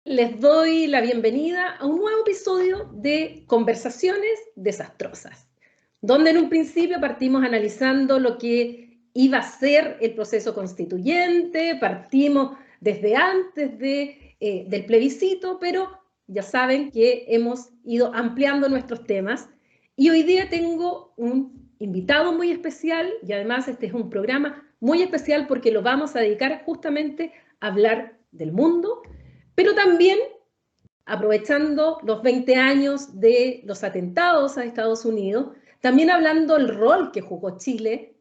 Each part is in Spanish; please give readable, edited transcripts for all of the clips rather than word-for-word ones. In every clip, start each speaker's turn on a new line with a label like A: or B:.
A: Les doy la bienvenida a un nuevo episodio de Conversaciones Desastrosas, donde en un principio partimos analizando lo que iba a ser el proceso constituyente, partimos desde antes del plebiscito, pero ya saben que hemos ido ampliando nuestros temas y hoy día tengo un invitado muy especial y además este es un programa muy especial porque lo vamos a dedicar justamente a hablar del mundo, pero también aprovechando los 20 años de los atentados a Estados Unidos, también hablando del rol que jugó Chile,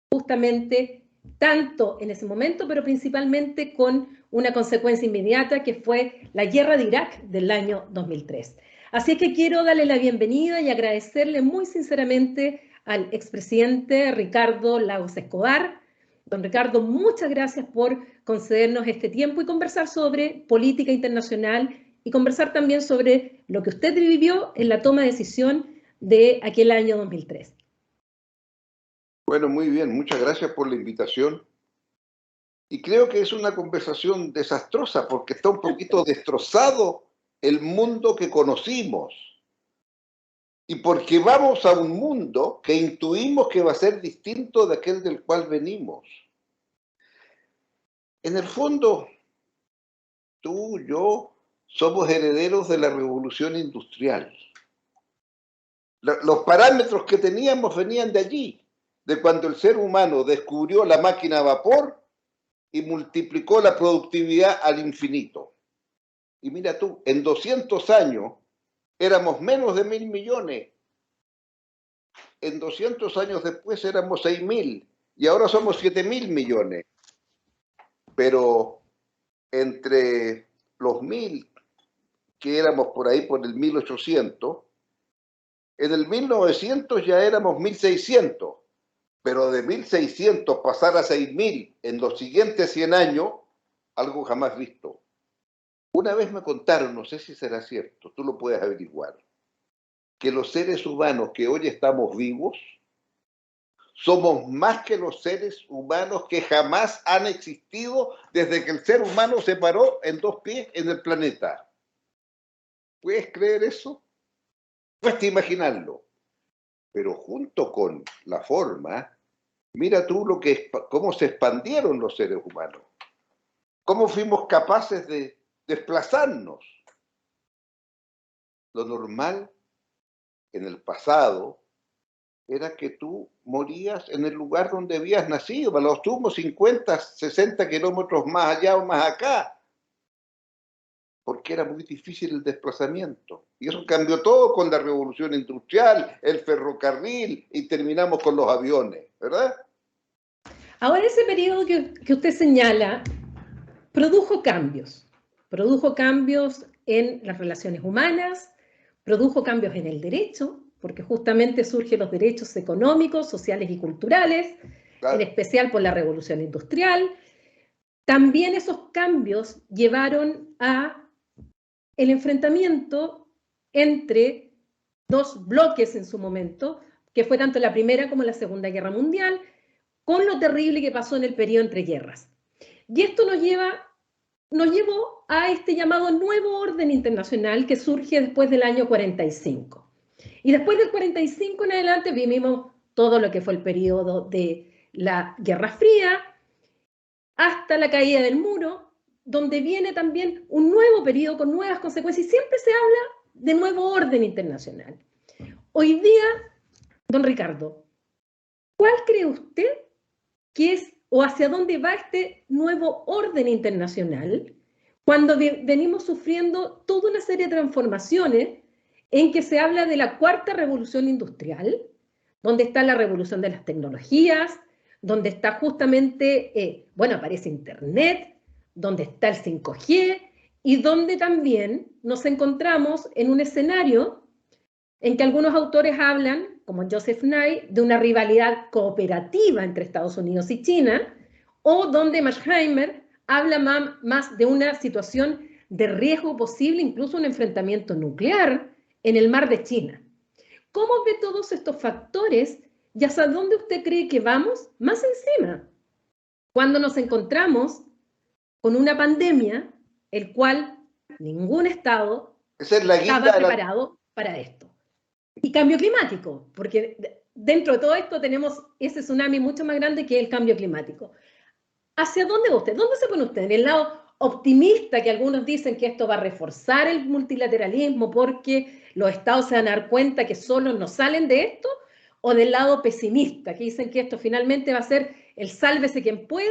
A: justamente tanto en ese momento, pero principalmente con una consecuencia inmediata que fue la guerra de Irak del año 2003. Así que quiero darle la bienvenida y agradecerle muy sinceramente al expresidente Ricardo Lagos Escobar. Don Ricardo, muchas gracias por concedernos este tiempo y conversar sobre política internacional y conversar también sobre lo que usted vivió en la toma de decisión de aquel año 2003.
B: Bueno, muy bien, muchas gracias por la invitación. Y creo que es una conversación desastrosa porque está un poquito destrozado el mundo que conocimos. Y porque vamos a un mundo que intuimos que va a ser distinto de aquel del cual venimos. En el fondo, tú, yo, somos herederos de la revolución industrial. Los parámetros que teníamos venían de allí, de cuando el ser humano descubrió la máquina a vapor y multiplicó la productividad al infinito. Y mira tú, en 200 años éramos menos de 1.000 millones. En 200 años después éramos 6.000 y ahora somos 7.000 millones. Pero entre los 1.000 que éramos por ahí por el 1800, en el 1900 ya éramos 1.600. Pero de 1.600 pasar a 6.000 en los siguientes 100 años, algo jamás visto. Una vez me contaron, no sé si será cierto, tú lo puedes averiguar, que los seres humanos que hoy estamos vivos somos más que los seres humanos que jamás han existido desde que el ser humano se paró en dos pies en el planeta. ¿Puedes creer eso? Cuesta imaginarlo. Pero junto con la forma, mira tú cómo se expandieron los seres humanos, cómo fuimos capaces de desplazarnos. Lo normal en el pasado era que tú morías en el lugar donde habías nacido, los tumbos 50, 60 kilómetros más allá o más acá, porque era muy difícil el desplazamiento. Y eso cambió todo con la revolución industrial, el ferrocarril y terminamos con los aviones, ¿verdad?
A: Ahora ese periodo que usted señala produjo cambios en las relaciones humanas, produjo cambios en el derecho, porque justamente surgen los derechos económicos, sociales y culturales, claro, en especial por la revolución industrial. También esos cambios llevaron a el enfrentamiento entre dos bloques en su momento, que fue tanto la Primera como la Segunda Guerra Mundial, con lo terrible que pasó en el periodo entre guerras. Y esto nos llevó a este llamado nuevo orden internacional que surge después del año 45. Y después del 45 en adelante vivimos todo lo que fue el periodo de la Guerra Fría, hasta la caída del muro, donde viene también un nuevo periodo con nuevas consecuencias y siempre se habla de nuevo orden internacional. Hoy día, don Ricardo, ¿cuál cree usted que es o hacia dónde va este nuevo orden internacional cuando venimos sufriendo toda una serie de transformaciones en que se habla de la cuarta revolución industrial, donde está la revolución de las tecnologías, donde está justamente, aparece Internet, donde está el 5G y donde también nos encontramos en un escenario en que algunos autores hablan, como Joseph Nye, de una rivalidad cooperativa entre Estados Unidos y China, o donde Marsheimer habla más de una situación de riesgo posible, incluso un enfrentamiento nuclear en el mar de China. ¿Cómo ve todos estos factores y hasta dónde usted cree que vamos? Más encima, cuando nos encontramos con una pandemia, el cual Ningún Estado
B: Esa es la
A: estaba preparado para esto. Y cambio climático, porque dentro de todo esto tenemos ese tsunami mucho más grande que el cambio climático. ¿Hacia dónde va usted? ¿Dónde se pone usted? ¿En el lado optimista, que algunos dicen que esto va a reforzar el multilateralismo porque los estados se van a dar cuenta que solos no salen de esto? ¿O del lado pesimista, que dicen que esto finalmente va a ser el sálvese quien pueda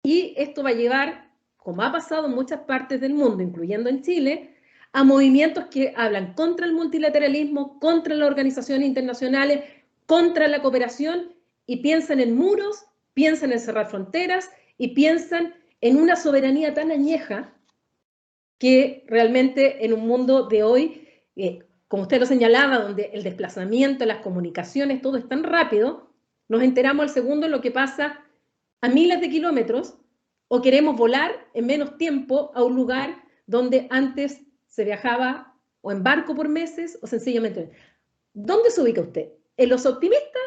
A: y esto va a llevar, como ha pasado en muchas partes del mundo, incluyendo en Chile, a movimientos que hablan contra el multilateralismo, contra las organizaciones internacionales, contra la cooperación y piensan en muros, piensan en cerrar fronteras y piensan en una soberanía tan añeja que realmente en un mundo de hoy, como usted lo señalaba, donde el desplazamiento, las comunicaciones, todo es tan rápido, nos enteramos al segundo en lo que pasa a miles de kilómetros o queremos volar en menos tiempo a un lugar donde antes se viajaba o en barco por meses o sencillamente. ¿Dónde se ubica usted? ¿En los optimistas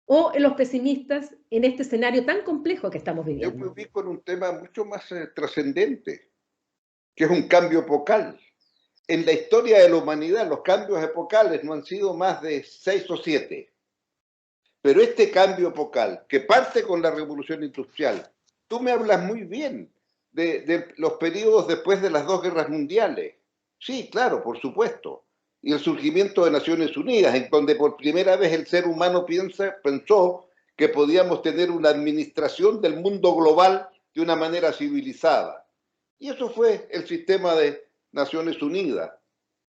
A: o en los pesimistas en este escenario tan complejo que estamos viviendo?
B: Yo me ubico en un tema mucho más trascendente, que es un cambio epocal. En la historia de la humanidad los cambios epocales no han sido más de 6 o 7. Pero este cambio epocal, que parte con la revolución industrial, tú me hablas muy bien de los periodos después de las 2 guerras mundiales. Sí, claro, por supuesto. Y el surgimiento de Naciones Unidas, en donde por primera vez el ser humano pensó que podíamos tener una administración del mundo global de una manera civilizada. Y eso fue el sistema de Naciones Unidas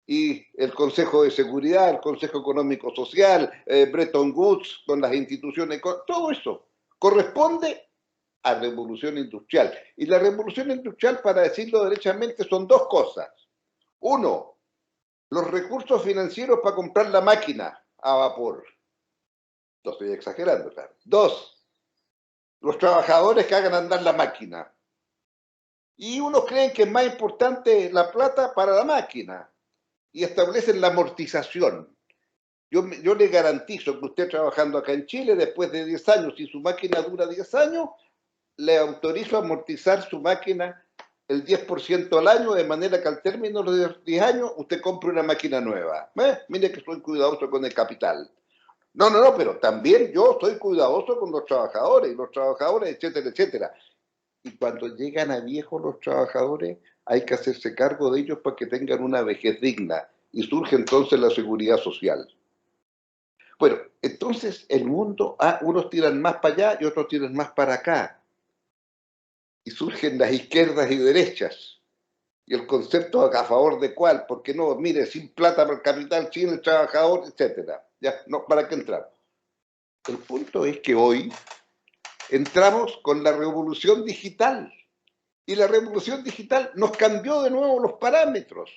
B: y el Consejo de Seguridad, el Consejo Económico Social, Bretton Woods, con las instituciones, todo eso corresponde a la revolución industrial. Y la revolución industrial, para decirlo derechamente, son 2 cosas. Uno, los recursos financieros para comprar la máquina a vapor. No estoy exagerando, claro. 2, los trabajadores que hagan andar la máquina. Y unos creen que es más importante la plata para la máquina y establecen la amortización. Yo le garantizo que usted trabajando acá en Chile, después de 10 años, si su máquina dura 10 años, le autorizo a amortizar su máquina el 10% al año, de manera que al término de los 10 años usted compre una máquina nueva. Mire que soy cuidadoso con el capital. No, pero también yo soy cuidadoso con los trabajadores, etcétera, etcétera. Y cuando llegan a viejos los trabajadores, hay que hacerse cargo de ellos para que tengan una vejez digna. Y surge entonces la seguridad social. Bueno, entonces el mundo, unos tiran más para allá y otros tiran más para acá. Y surgen las izquierdas y derechas. Y el concepto a favor de cuál, porque no, mire, sin plata para el capital, sin el trabajador, etcétera. Ya, no, ¿para qué entramos? El punto es que hoy entramos con la revolución digital. Y la revolución digital nos cambió de nuevo los parámetros.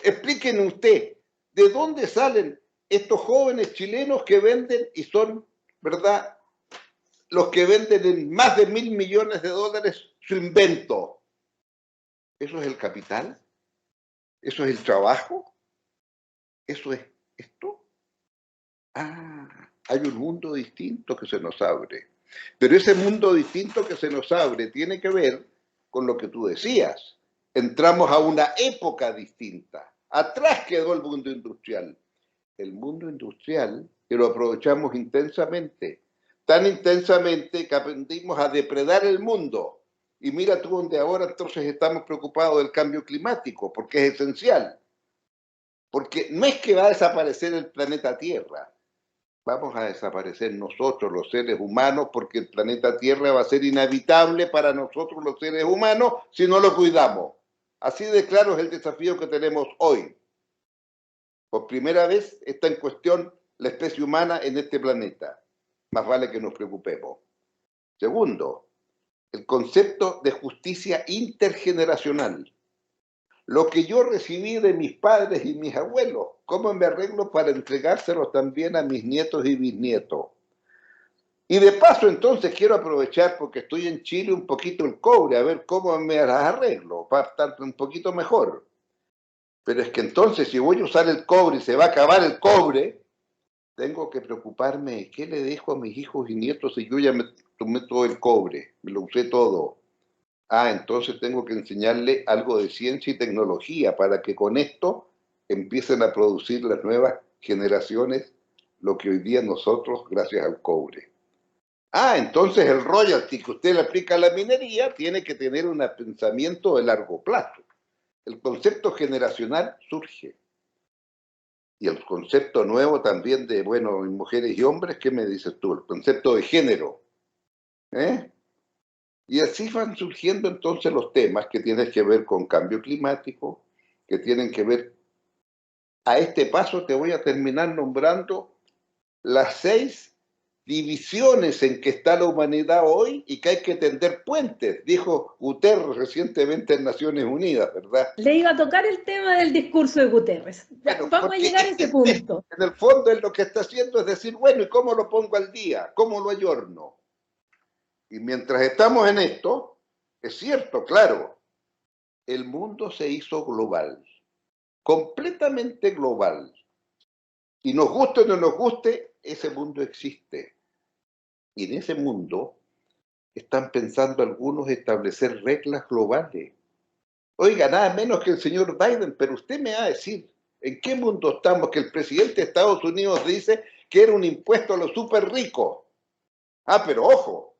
B: Explíquenme usted, ¿de dónde salen estos jóvenes chilenos que venden y son, ¿verdad?, los que venden en más de $1.000 millones su invento? ¿Eso es el capital? ¿Eso es el trabajo? ¿Eso es esto? Hay un mundo distinto que se nos abre. Pero ese mundo distinto que se nos abre tiene que ver con lo que tú decías. Entramos a una época distinta. Atrás quedó el mundo industrial. El mundo industrial que lo aprovechamos intensamente. Tan intensamente que aprendimos a depredar el mundo. Y mira tú donde ahora entonces estamos preocupados del cambio climático, porque es esencial. Porque no es que va a desaparecer el planeta Tierra. Vamos a desaparecer nosotros, los seres humanos, porque el planeta Tierra va a ser inhabitable para nosotros, los seres humanos, si no lo cuidamos. Así de claro es el desafío que tenemos hoy. Por primera vez está en cuestión la especie humana en este planeta. Más vale que nos preocupemos. Segundo, el concepto de justicia intergeneracional. Lo que yo recibí de mis padres y mis abuelos, ¿cómo me arreglo para entregárselos también a mis nietos y bisnietos? Y de paso, entonces, quiero aprovechar, porque estoy en Chile, un poquito el cobre, a ver cómo me las arreglo, para estar un poquito mejor. Pero es que entonces, si voy a usar el cobre y se va a acabar el cobre, tengo que preocuparme de qué le dejo a mis hijos y nietos si yo ya me tomé todo el cobre, me lo usé todo. Entonces tengo que enseñarle algo de ciencia y tecnología para que con esto empiecen a producir las nuevas generaciones lo que hoy día nosotros, gracias al cobre. Entonces el royalty que usted le aplica a la minería tiene que tener un pensamiento de largo plazo. El concepto generacional surge. Y el concepto nuevo también de, bueno, mujeres y hombres, ¿qué me dices tú? El concepto de género. Y así van surgiendo entonces los temas que tienen que ver con cambio climático, que tienen que ver... A este paso te voy a terminar nombrando las 6 divisiones en que está la humanidad hoy y que hay que tender puentes, dijo Guterres recientemente en Naciones Unidas, ¿verdad?
A: Le iba a tocar el tema del discurso de Guterres.
B: Bueno,
A: Vamos a llegar a ese punto.
B: En el fondo él lo que está haciendo es decir, bueno, ¿y cómo lo pongo al día? ¿Cómo lo ayorno? Y mientras estamos en esto, es cierto, claro, el mundo se hizo global, completamente global. Y nos guste o no nos guste, ese mundo existe. Y en ese mundo están pensando algunos establecer reglas globales. Oiga, nada menos que el señor Biden, pero usted me va a decir, ¿en qué mundo estamos que el presidente de Estados Unidos dice que era un impuesto a los súper ricos? Pero ojo,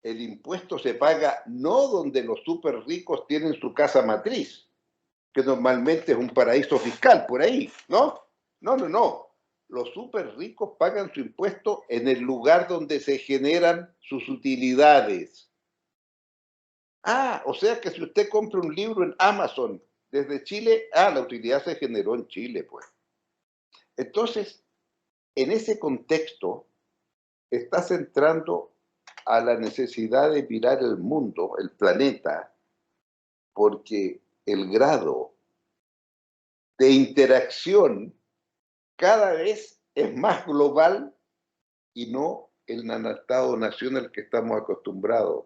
B: el impuesto se paga no donde los súper ricos tienen su casa matriz, que normalmente es un paraíso fiscal por ahí, ¿no? No. Los súper ricos pagan su impuesto en el lugar donde se generan sus utilidades. O sea que si usted compra un libro en Amazon desde Chile, la utilidad se generó en Chile, pues. Entonces, en ese contexto, estás entrando a la necesidad de mirar el mundo, el planeta, porque el grado de interacción cada vez es más global y no el nanatado-nación al que estamos acostumbrados.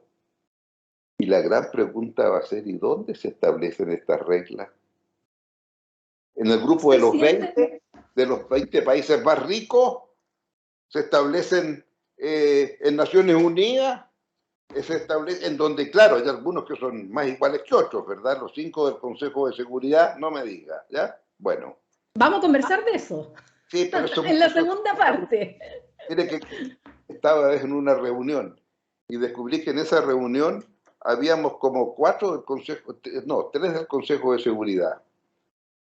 B: Y la gran pregunta va a ser, ¿y dónde se establecen estas reglas? En el grupo de los 20 países más ricos, se establecen en Naciones Unidas, se establece, en donde, claro, hay algunos que son más iguales que otros, ¿verdad? Los 5 del Consejo de Seguridad, no me diga, ¿ya? Bueno.
A: Vamos a conversar de eso.
B: Sí, pero eso...
A: En la segunda parte.
B: Mire que estaba en una reunión y descubrí que en esa reunión habíamos como 4 del Consejo, no, 3 del Consejo de Seguridad.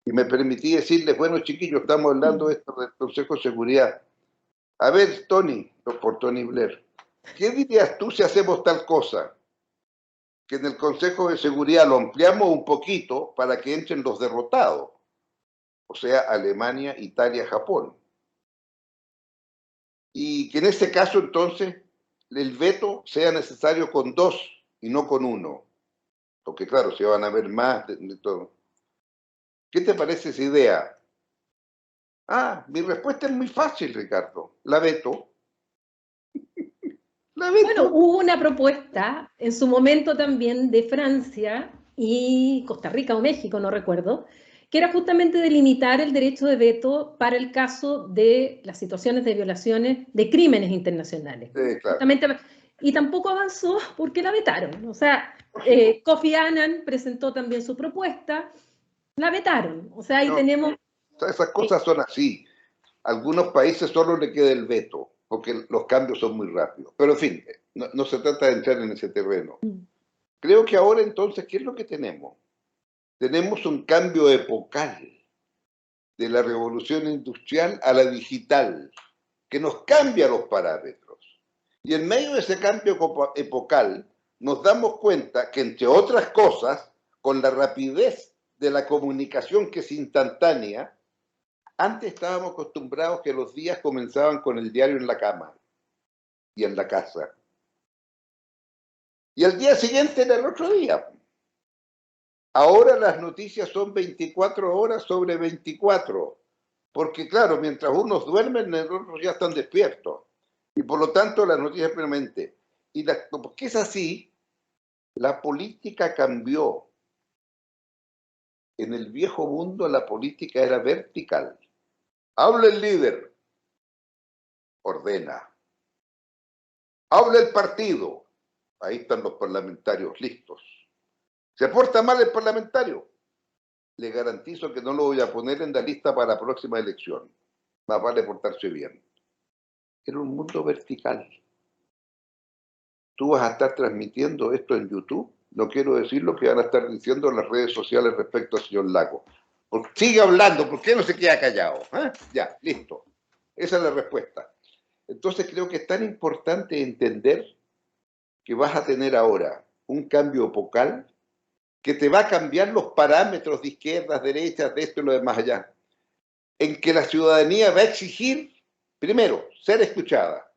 B: Y me permití decirles, bueno, chiquillos, estamos hablando de esto del Consejo de Seguridad. A ver, Tony, por Tony Blair, ¿qué dirías tú si hacemos tal cosa? Que en el Consejo de Seguridad lo ampliamos un poquito para que entren los derrotados. O sea, Alemania, Italia, Japón. Y que en ese caso, entonces, el veto sea necesario con 2 y no con 1. Porque, claro, se van a ver más de todo. ¿Qué te parece esa idea? Mi respuesta es muy fácil, Ricardo. La veto.
A: Bueno, hubo una propuesta en su momento también de Francia y Costa Rica o México, no recuerdo, que era justamente delimitar el derecho de veto para el caso de las situaciones de violaciones de crímenes internacionales.
B: Sí, claro.
A: Justamente, y tampoco avanzó porque la vetaron. O sea, Kofi Annan presentó también su propuesta, la vetaron. O sea, ahí tenemos...
B: Esas cosas son así. A algunos países solo le queda el veto, porque los cambios son muy rápidos. Pero en fin, no se trata de entrar en ese terreno. Creo que ahora entonces, ¿qué es lo que tenemos? Tenemos un cambio epocal de la revolución industrial a la digital, que nos cambia los parámetros. Y en medio de ese cambio epocal, nos damos cuenta que, entre otras cosas, con la rapidez de la comunicación que es instantánea, antes estábamos acostumbrados que los días comenzaban con el diario en la cama y en la casa. Y al día siguiente era el otro día. Ahora las noticias son 24 horas sobre 24. Porque claro, mientras unos duermen, los otros ya están despiertos. Y por lo tanto las noticias permanentes. Y porque es así, la política cambió. En el viejo mundo la política era vertical. Habla el líder, ordena. Habla el partido, ahí están los parlamentarios listos. Se porta mal el parlamentario, le garantizo que no lo voy a poner en la lista para la próxima elección. Más vale portarse bien. Era un mundo vertical. Tú vas a estar transmitiendo esto en YouTube. No quiero decir lo que van a estar diciendo en las redes sociales respecto al señor Lago. Sigue hablando, ¿por qué no se queda callado? ¿Eh? Ya, listo. Esa es la respuesta. Entonces creo que es tan importante entender que vas a tener ahora un cambio epocal que te va a cambiar los parámetros de izquierdas, derechas, de esto y lo demás allá. En que la ciudadanía va a exigir, primero, ser escuchada.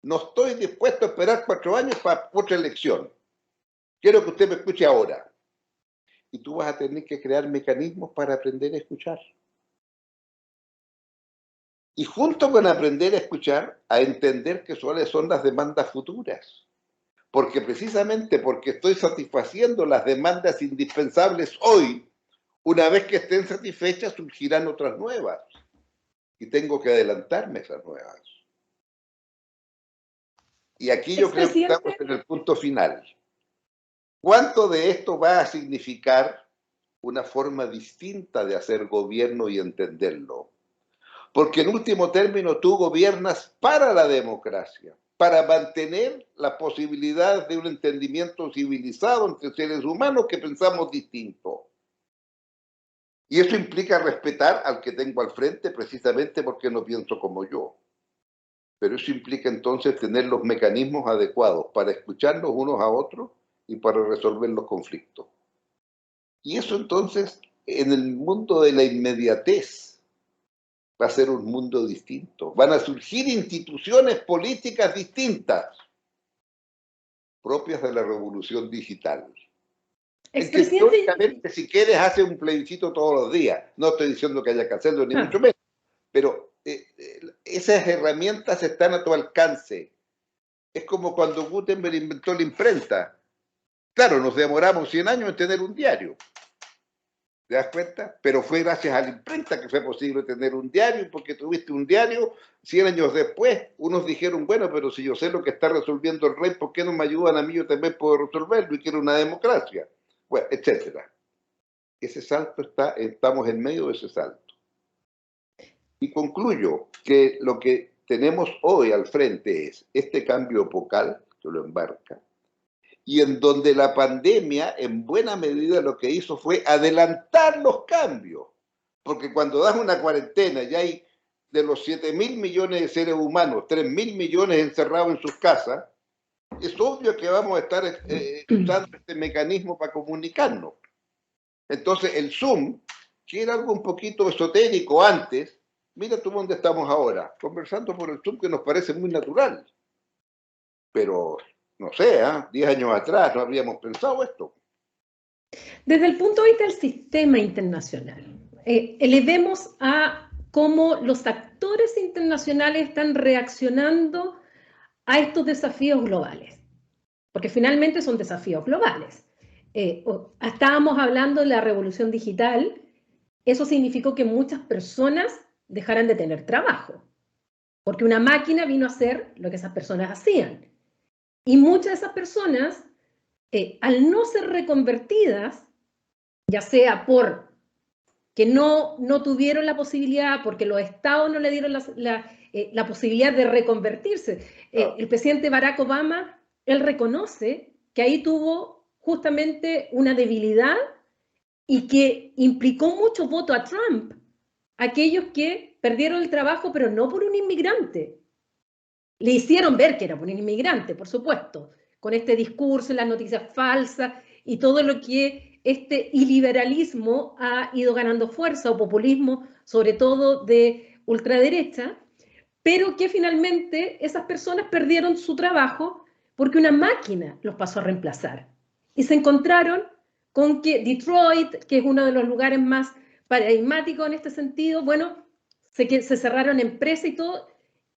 B: No estoy dispuesto a esperar 4 años para otra elección. Quiero que usted me escuche ahora. Y tú vas a tener que crear mecanismos para aprender a escuchar. Y junto con aprender a escuchar, a entender que cuáles son las demandas futuras. Porque precisamente porque estoy satisfaciendo las demandas indispensables hoy, una vez que estén satisfechas surgirán otras nuevas. Y tengo que adelantarme a esas nuevas. Y aquí yo creo que estamos en el punto final. ¿Cuánto de esto va a significar una forma distinta de hacer gobierno y entenderlo? Porque en último término tú gobiernas para la democracia, para mantener la posibilidad de un entendimiento civilizado entre seres humanos que pensamos distinto. Y eso implica respetar al que tengo al frente precisamente porque no pienso como yo. Pero eso implica entonces tener los mecanismos adecuados para escucharnos unos a otros y para resolver los conflictos. Y eso entonces, en el mundo de la inmediatez, va a ser un mundo distinto. Van a surgir instituciones políticas distintas, propias de la revolución digital. Es que teóricamente, si quieres, hace un plebiscito todos los días. No estoy diciendo que haya que hacerlo, ni mucho menos. Pero esas herramientas están a tu alcance. Es como cuando Gutenberg inventó la imprenta. Claro, nos demoramos 100 años en tener un diario. ¿Te das cuenta? Pero fue gracias a la imprenta que fue posible tener un diario, porque tuviste un diario 100 años después. Unos dijeron, bueno, pero si yo sé lo que está resolviendo el rey, ¿por qué no me ayudan a mí? Yo también puedo resolverlo y quiero una democracia. Bueno, etcétera. Ese salto estamos en medio de ese salto. Y concluyo que lo que tenemos hoy al frente es este cambio epocal que lo embarca, y en donde la pandemia en buena medida lo que hizo fue adelantar los cambios, porque cuando das una cuarentena y hay de los 7.000 millones de seres humanos, 3.000 millones encerrados en sus casas, es obvio que vamos a estar usando este mecanismo para comunicarnos. Entonces el Zoom, que era algo un poquito esotérico antes, mira tú dónde estamos ahora, conversando por el Zoom, que nos parece muy natural. Pero, no sé, 10 años atrás no habríamos pensado esto.
A: Desde el punto de vista del sistema internacional, elevemos a cómo los actores internacionales están reaccionando a estos desafíos globales, porque finalmente son desafíos globales. Estábamos hablando de la revolución digital, eso significó que muchas personas dejaran de tener trabajo, porque una máquina vino a hacer lo que esas personas hacían. Y muchas de esas personas, al no ser reconvertidas, ya sea por que no tuvieron la posibilidad, porque los estados no le dieron la posibilidad de reconvertirse. El presidente Barack Obama, él reconoce que ahí tuvo justamente una debilidad y que implicó mucho voto a Trump, aquellos que perdieron el trabajo, pero no por un inmigrante. Le hicieron ver que era por un inmigrante, por supuesto, con este discurso, las noticias falsas y todo lo que este iliberalismo ha ido ganando fuerza, o populismo, sobre todo de ultraderecha, pero que finalmente esas personas perdieron su trabajo porque una máquina los pasó a reemplazar. Y se encontraron con que Detroit, que es uno de los lugares más paradigmáticos en este sentido, bueno, se cerraron empresas y todo,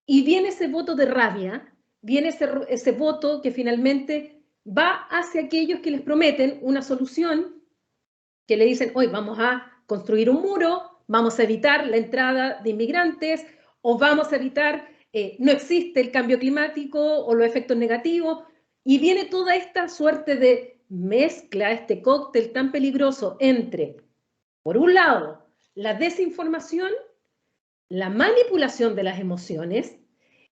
A: y viene ese voto de rabia, viene ese voto que finalmente va hacia aquellos que les prometen una solución, que le dicen, hoy vamos a construir un muro, vamos a evitar la entrada de inmigrantes, o vamos a evitar, no existe el cambio climático o los efectos negativos, y viene toda esta suerte de mezcla este cóctel tan peligroso entre, por un lado, la desinformación, la manipulación de las emociones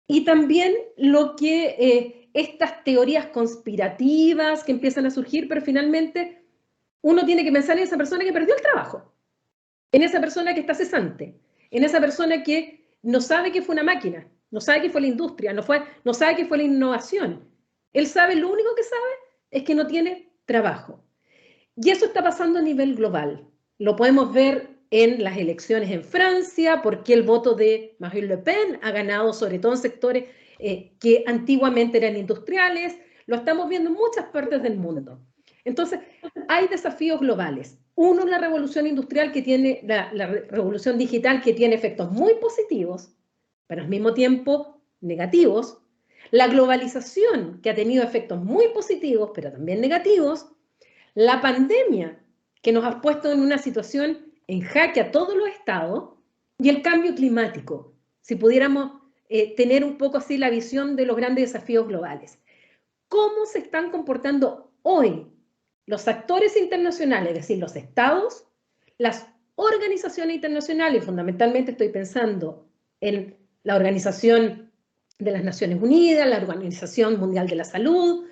A: y también lo que estas teorías conspirativas que empiezan a surgir, pero finalmente uno tiene que pensar en esa persona que perdió el trabajo, en esa persona que está cesante, en esa persona que no sabe que fue una máquina, no sabe que fue la industria, no sabe que fue la innovación. Él sabe, lo único que sabe es que no tiene trabajo. Y eso está pasando a nivel global. Lo podemos ver en las elecciones en Francia, porque el voto de Marine Le Pen ha ganado sobre todo en sectores que antiguamente eran industriales. Lo estamos viendo en muchas partes del mundo. Entonces, hay desafíos globales. Uno, la revolución industrial que tiene, la revolución digital que tiene efectos muy positivos, pero al mismo tiempo negativos. La globalización que ha tenido efectos muy positivos, pero también negativos. La pandemia que nos ha puesto en una situación en jaque a todos los estados y el cambio climático. Si pudiéramos tener un poco así la visión de los grandes desafíos globales. ¿Cómo se están comportando hoy los actores internacionales, es decir, los estados, las organizaciones internacionales? Fundamentalmente estoy pensando en la Organización de las Naciones Unidas, la Organización Mundial de la Salud,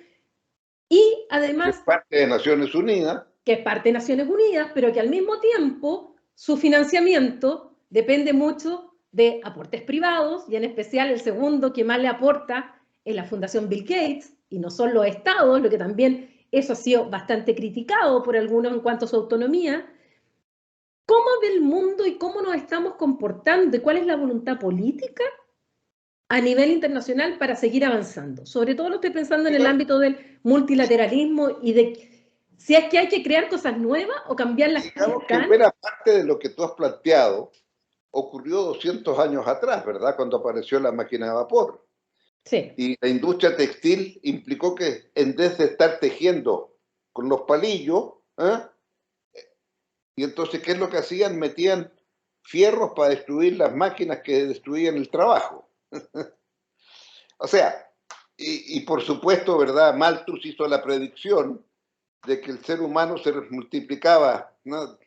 A: y además...
B: Es parte de Naciones Unidas.
A: Que es parte de Naciones Unidas, pero que al mismo tiempo su financiamiento depende mucho de aportes privados, y en especial el segundo que más le aporta es la Fundación Bill Gates, y no son los estados, lo que también eso ha sido bastante criticado por algunos en cuanto a su autonomía. ¿Cómo ve el mundo y cómo nos estamos comportando y cuál es la voluntad política a nivel internacional para seguir avanzando? Sobre todo lo estoy pensando en el ámbito del multilateralismo y de si es que hay que crear cosas nuevas o cambiar las que
B: Digamos que
A: están.
B: buena parte de lo que tú has planteado ocurrió 200 años atrás, ¿verdad? Cuando apareció la máquina de vapor.
A: Sí.
B: Y la industria textil implicó que en vez de estar tejiendo con los palillos, y entonces, ¿qué es lo que hacían? Metían fierros para destruir las máquinas que destruían el trabajo. O sea, y por supuesto, ¿verdad? Malthus hizo la predicción de que el ser humano se multiplicaba, ¿no?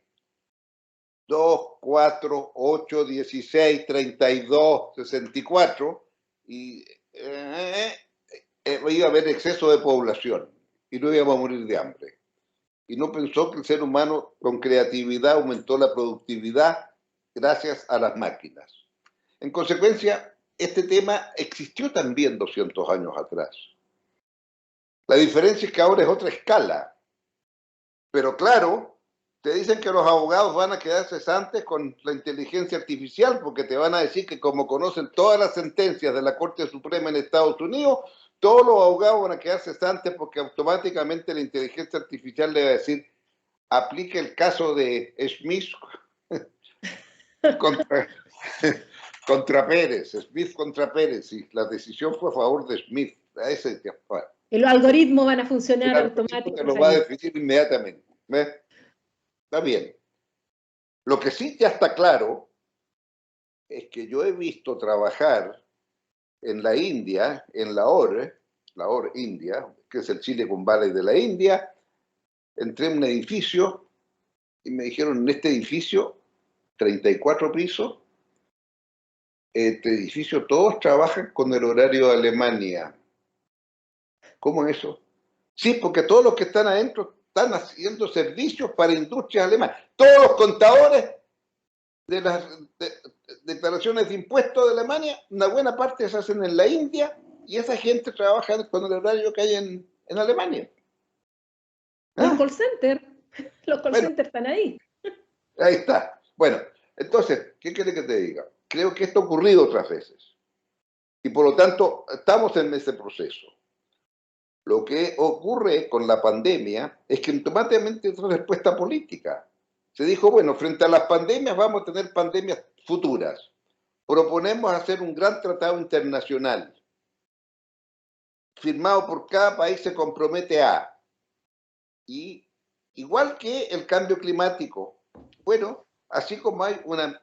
B: 2, 4, 8, 16, 32, 64, y iba a haber exceso de población y no íbamos a morir de hambre. Y no pensó que el ser humano con creatividad aumentó la productividad gracias a las máquinas. En consecuencia, este tema existió también 200 años atrás. La diferencia es que ahora es otra escala. Pero claro, te dicen que los abogados van a quedar cesantes con la inteligencia artificial porque te van a decir que como conocen todas las sentencias de la Corte Suprema en Estados Unidos, todos los abogados van a quedar cesantes porque automáticamente la inteligencia artificial le va a decir, aplique el caso de Smith contra Pérez, Smith contra Pérez, y la decisión fue a favor de Smith. A ese, bueno,
A: Y los algoritmos van a funcionar
B: el algoritmo te lo va a definir inmediatamente. ¿Ves? Está bien. Lo que sí ya está claro es que yo he visto trabajar en la India, en la OR India, que es el Silicon Valley de la India. Entré en un edificio y me dijeron, en este edificio, 34 pisos, este edificio todos trabajan con el horario de Alemania. ¿Cómo es eso? Sí, porque todos los que están adentro están haciendo servicios para industrias alemanas. Todos los contadores de las declaraciones de impuestos de Alemania, una buena parte se hacen en la India y esa gente trabaja con el horario que hay en Alemania.
A: Los call centers,
B: Bueno,
A: están ahí.
B: ahí está. Bueno, entonces, ¿qué quiere que te diga? Creo que esto ha ocurrido otras veces y por lo tanto estamos en ese proceso. Lo que ocurre con la pandemia es que automáticamente es una respuesta política. Se dijo, bueno, frente a las pandemias vamos a tener pandemias futuras. Proponemos hacer un gran tratado internacional, firmado por cada país se compromete a. Y igual que el cambio climático, bueno, así como hay una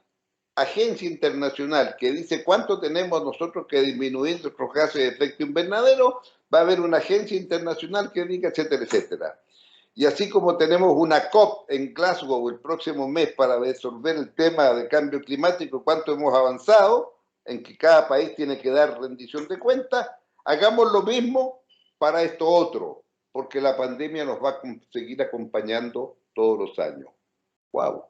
B: agencia internacional que dice cuánto tenemos nosotros que disminuir nuestros gases de efecto invernadero, va a haber una agencia internacional que diga, etcétera, etcétera. Y así como tenemos una COP en Glasgow el próximo mes para resolver el tema de cambio climático, cuánto hemos avanzado, en que cada país tiene que dar rendición de cuentas, hagamos lo mismo para esto otro, porque la pandemia nos va a seguir acompañando todos los años. ¡Wow!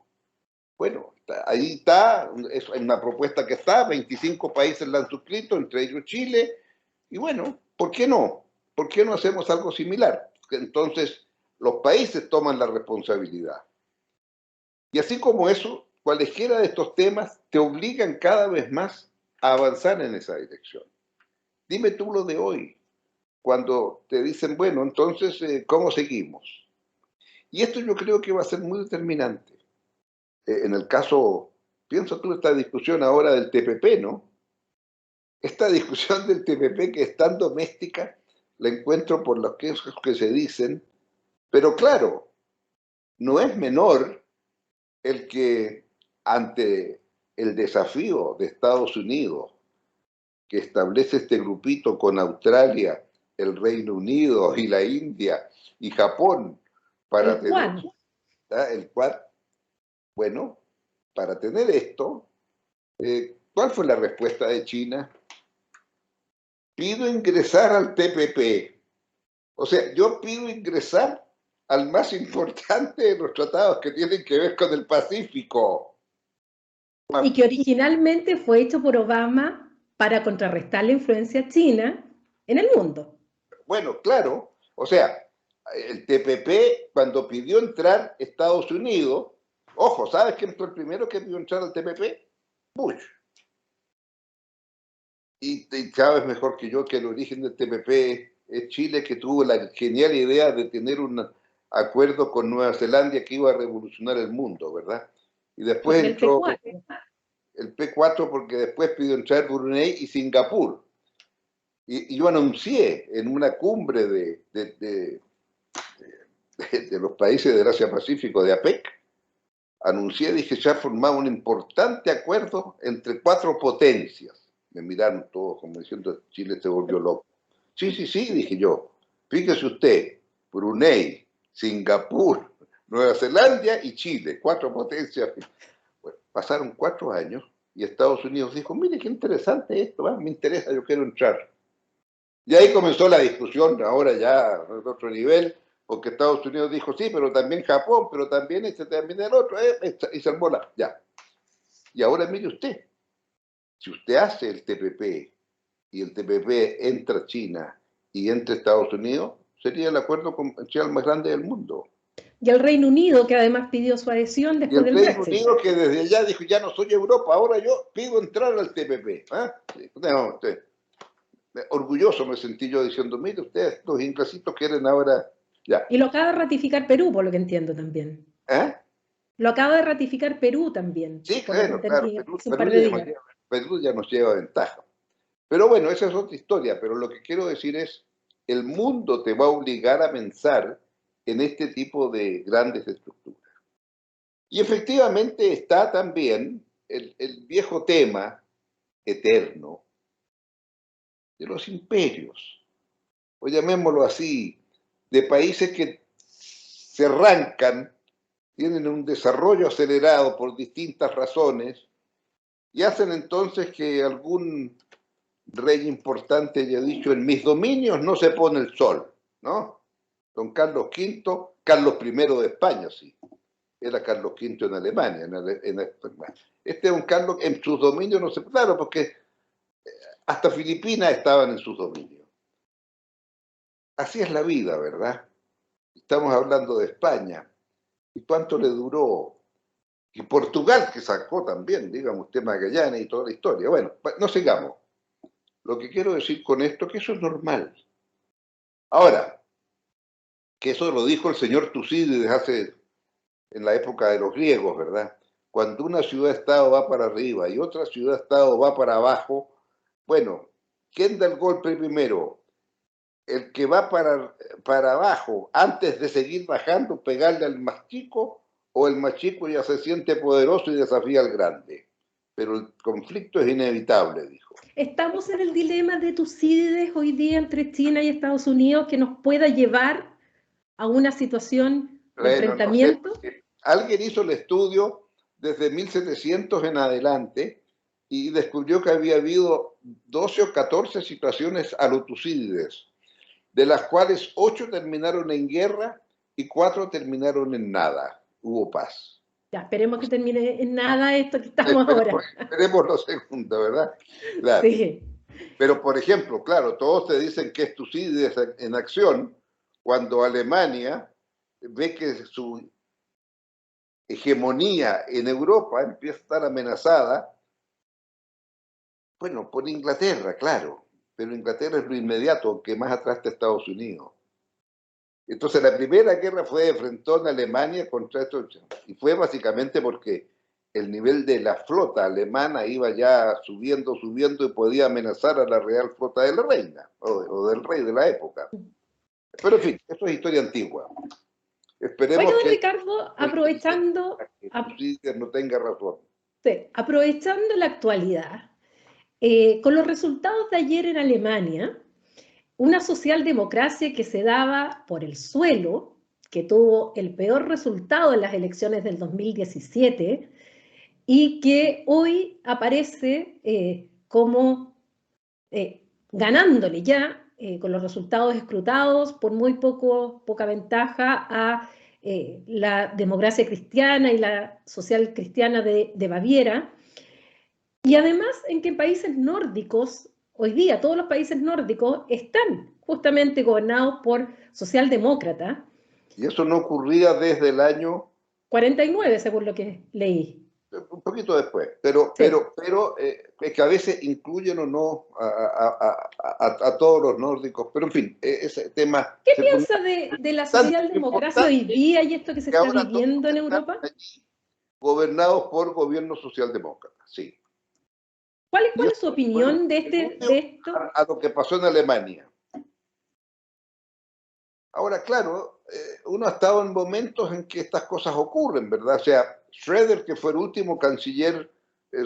B: Bueno, ahí está, es una propuesta que está, 25 países la han suscrito, entre ellos Chile, y bueno, ¿por qué no? ¿Por qué no hacemos algo similar? Entonces, los países toman la responsabilidad. Y así como eso, cualesquiera de estos temas te obligan cada vez más a avanzar en esa dirección. Dime tú lo de hoy, cuando te dicen, bueno, entonces, ¿cómo seguimos? Y esto yo creo que va a ser muy determinante. En el caso, pienso tú esta discusión ahora del TPP, ¿no? Esta discusión del TPP que es tan doméstica, la encuentro por los que se dicen, pero claro, no es menor el que ante el desafío de Estados Unidos, que establece este grupito con Australia, el Reino Unido y la India y Japón, para tener el Quad, bueno, para tener esto, ¿cuál fue la respuesta de China? Pido ingresar al TPP. O sea, yo pido ingresar al más importante de los tratados que tienen que ver con el Pacífico.
A: Y que originalmente fue hecho por Obama para contrarrestar la influencia china en el mundo.
B: Bueno, claro. O sea, el TPP, cuando pidió entrar Estados Unidos, ojo, ¿sabes quién fue el primero que pidió entrar al TPP? Bush. Y sabes mejor que yo que el origen del TPP es Chile, que tuvo la genial idea de tener un acuerdo con Nueva Zelanda que iba a revolucionar el mundo, ¿verdad? Y después entró el P4 porque después pidió entrar Brunei y Singapur. Y yo anuncié en una cumbre de los países del Asia-Pacífico, de APEC, anuncié, dije, se ha formado un importante acuerdo entre 4 potencias. Me miraron todos como diciendo, Chile se volvió loco. Sí, sí, sí, dije yo. Fíjese usted, Brunei, Singapur, Nueva Zelanda y Chile, 4 potencias. Bueno, pasaron 4 años y Estados Unidos dijo, mire qué interesante esto, me interesa, yo quiero entrar. Y ahí comenzó la discusión, ahora ya de otro nivel, porque Estados Unidos dijo, sí, pero también Japón, pero también también el otro, y se armó ya. Y ahora mire usted, si usted hace el TPP y el TPP entra a China y entra a Estados Unidos, sería el acuerdo comercial más grande del mundo.
A: Y el Reino Unido, que además pidió su adhesión después del Brexit.
B: Y el Reino Unido, que desde allá dijo, ya no soy Europa, ahora yo pido entrar al TPP. No, orgulloso me sentí yo diciendo, mire ustedes, los inglesitos quieren ahora, ya.
A: Y lo acaba de ratificar Perú, por lo que entiendo también. Lo acaba de ratificar Perú también.
B: Sí, claro, claro. Perú ya nos lleva ventaja. Pero bueno, esa es otra historia. Pero lo que quiero decir es, el mundo te va a obligar a pensar en este tipo de grandes estructuras. Y efectivamente está también el viejo tema eterno de los imperios, o llamémoslo así, de países que se arrancan, tienen un desarrollo acelerado por distintas razones y hacen entonces que algún rey importante haya dicho, en mis dominios no se pone el sol, ¿no? Don Carlos V, Carlos I de España, sí. Era Carlos V en Alemania. Este Don Carlos, en sus dominios no se... Claro, porque hasta Filipinas estaban en sus dominios. Así es la vida, ¿verdad? Estamos hablando de España. ¿Y cuánto le duró? Y Portugal, que sacó también, digamos, usted Magallanes y toda la historia. Bueno, no sigamos. Lo que quiero decir con esto es que eso es normal. Ahora, que eso lo dijo el señor Tucídides en la época de los griegos, ¿verdad? Cuando una ciudad-estado va para arriba y otra ciudad-estado va para abajo, bueno, ¿quién da el golpe primero? El que va para abajo, antes de seguir bajando, pegarle al más chico, o el más chico ya se siente poderoso y desafía al grande. Pero el conflicto es inevitable, dijo.
A: Estamos en el dilema de Tucídides hoy día entre China y Estados Unidos que nos pueda llevar a una situación de
B: Bueno,
A: enfrentamiento?
B: no sé, alguien hizo el estudio desde 1700 en adelante y descubrió que había habido 12 o 14 situaciones alotucídides, de las cuales 8 terminaron en guerra y 4 terminaron en nada. Hubo paz.
A: Ya, esperemos que termine en nada esto que estamos ahora.
B: Esperemos lo segundo, ¿verdad? Claro.
A: Sí.
B: Pero, por ejemplo, claro, todos te dicen que es Tucídides en acción, cuando Alemania ve que su hegemonía en Europa empieza a estar amenazada, bueno, por Inglaterra, claro, pero Inglaterra es lo inmediato, aunque más atrás está Estados Unidos. Entonces la primera guerra fue de frentón a Alemania contra esto, y fue básicamente porque el nivel de la flota alemana iba ya subiendo y podía amenazar a la Real Flota de la Reina, o del rey de la época. Pero en fin, eso es historia antigua. Esperemos
A: Oiga, don
B: que
A: Ricardo, aprovechando,
B: no tenga razón.
A: sí, aprovechando la actualidad, con los resultados de ayer en Alemania, una socialdemocracia que se daba por el suelo, que tuvo el peor resultado en las elecciones del 2017 y que hoy aparece como ganándole ya, con los resultados escrutados, por muy poca ventaja a la democracia cristiana y la social cristiana de Baviera. Y además en que en países nórdicos, hoy día todos los países nórdicos están justamente gobernados por socialdemócratas.
B: Y eso no ocurría desde el año
A: 49, según lo que leí.
B: un poquito después, pero
A: Sí.
B: es que a veces incluyen o no a todos los nórdicos, pero en fin, ese tema...
A: ¿Qué piensa de la socialdemocracia hoy día y esto que se
B: que
A: está
B: ahora
A: viviendo en
B: todos están
A: Europa?
B: allí gobernados por gobiernos socialdemócratas, sí.
A: ¿Cuál
B: Y
A: es su opinión de esto?
B: a lo que pasó en Alemania. Ahora, claro, uno ha estado en momentos en que estas cosas ocurren, ¿verdad? O sea, Schroeder, que fue el último canciller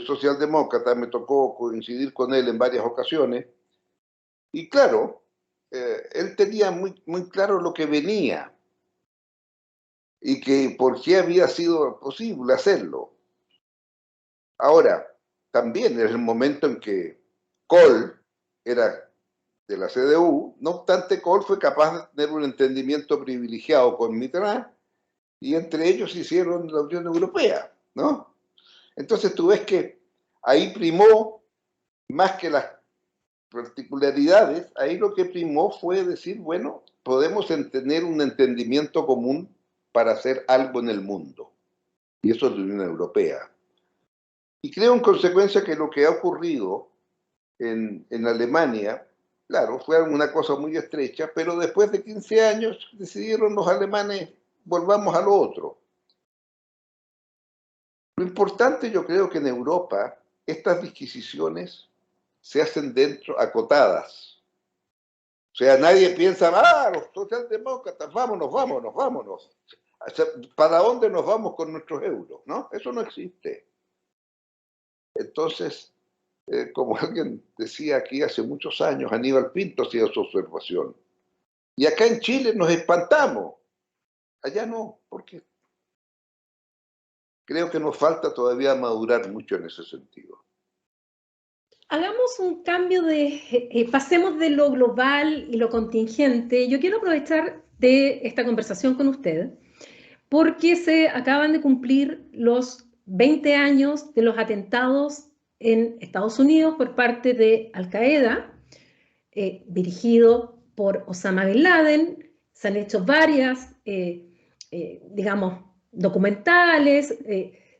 B: socialdemócrata, me tocó coincidir con él en varias ocasiones, y claro, él tenía muy claro lo que venía y que por qué había sido posible hacerlo. Ahora, también es el momento en que Kohl era de la CDU, no obstante, Kohl fue capaz de tener un entendimiento privilegiado con Mitterrand y entre ellos hicieron la Unión Europea, ¿no? Entonces tú ves que ahí primó, más que las particularidades, ahí lo que primó fue decir, bueno, podemos tener un entendimiento común para hacer algo en el mundo. Y eso es la Unión Europea. Y creo en consecuencia que lo que ha ocurrido en Alemania, claro, fue una cosa muy estrecha, pero después de 15 años decidieron los alemanes, volvamos a lo otro. Lo importante yo creo que en Europa estas disquisiciones se hacen dentro, acotadas. O sea, nadie piensa, los socialdemócratas, vámonos. O sea, ¿para dónde nos vamos con nuestros euros? ¿No? Eso no existe. Entonces, como alguien decía aquí hace muchos años, Aníbal Pinto hacía su observación. Y acá en Chile nos espantamos. Allá no, porque creo que nos falta todavía madurar mucho en ese sentido.
A: Hagamos un cambio pasemos de lo global y lo contingente. Yo quiero aprovechar de esta conversación con usted porque se acaban de cumplir los 20 años de los atentados en Estados Unidos por parte de Al Qaeda, dirigido por Osama Bin Laden. Se han hecho varias, digamos, documentales.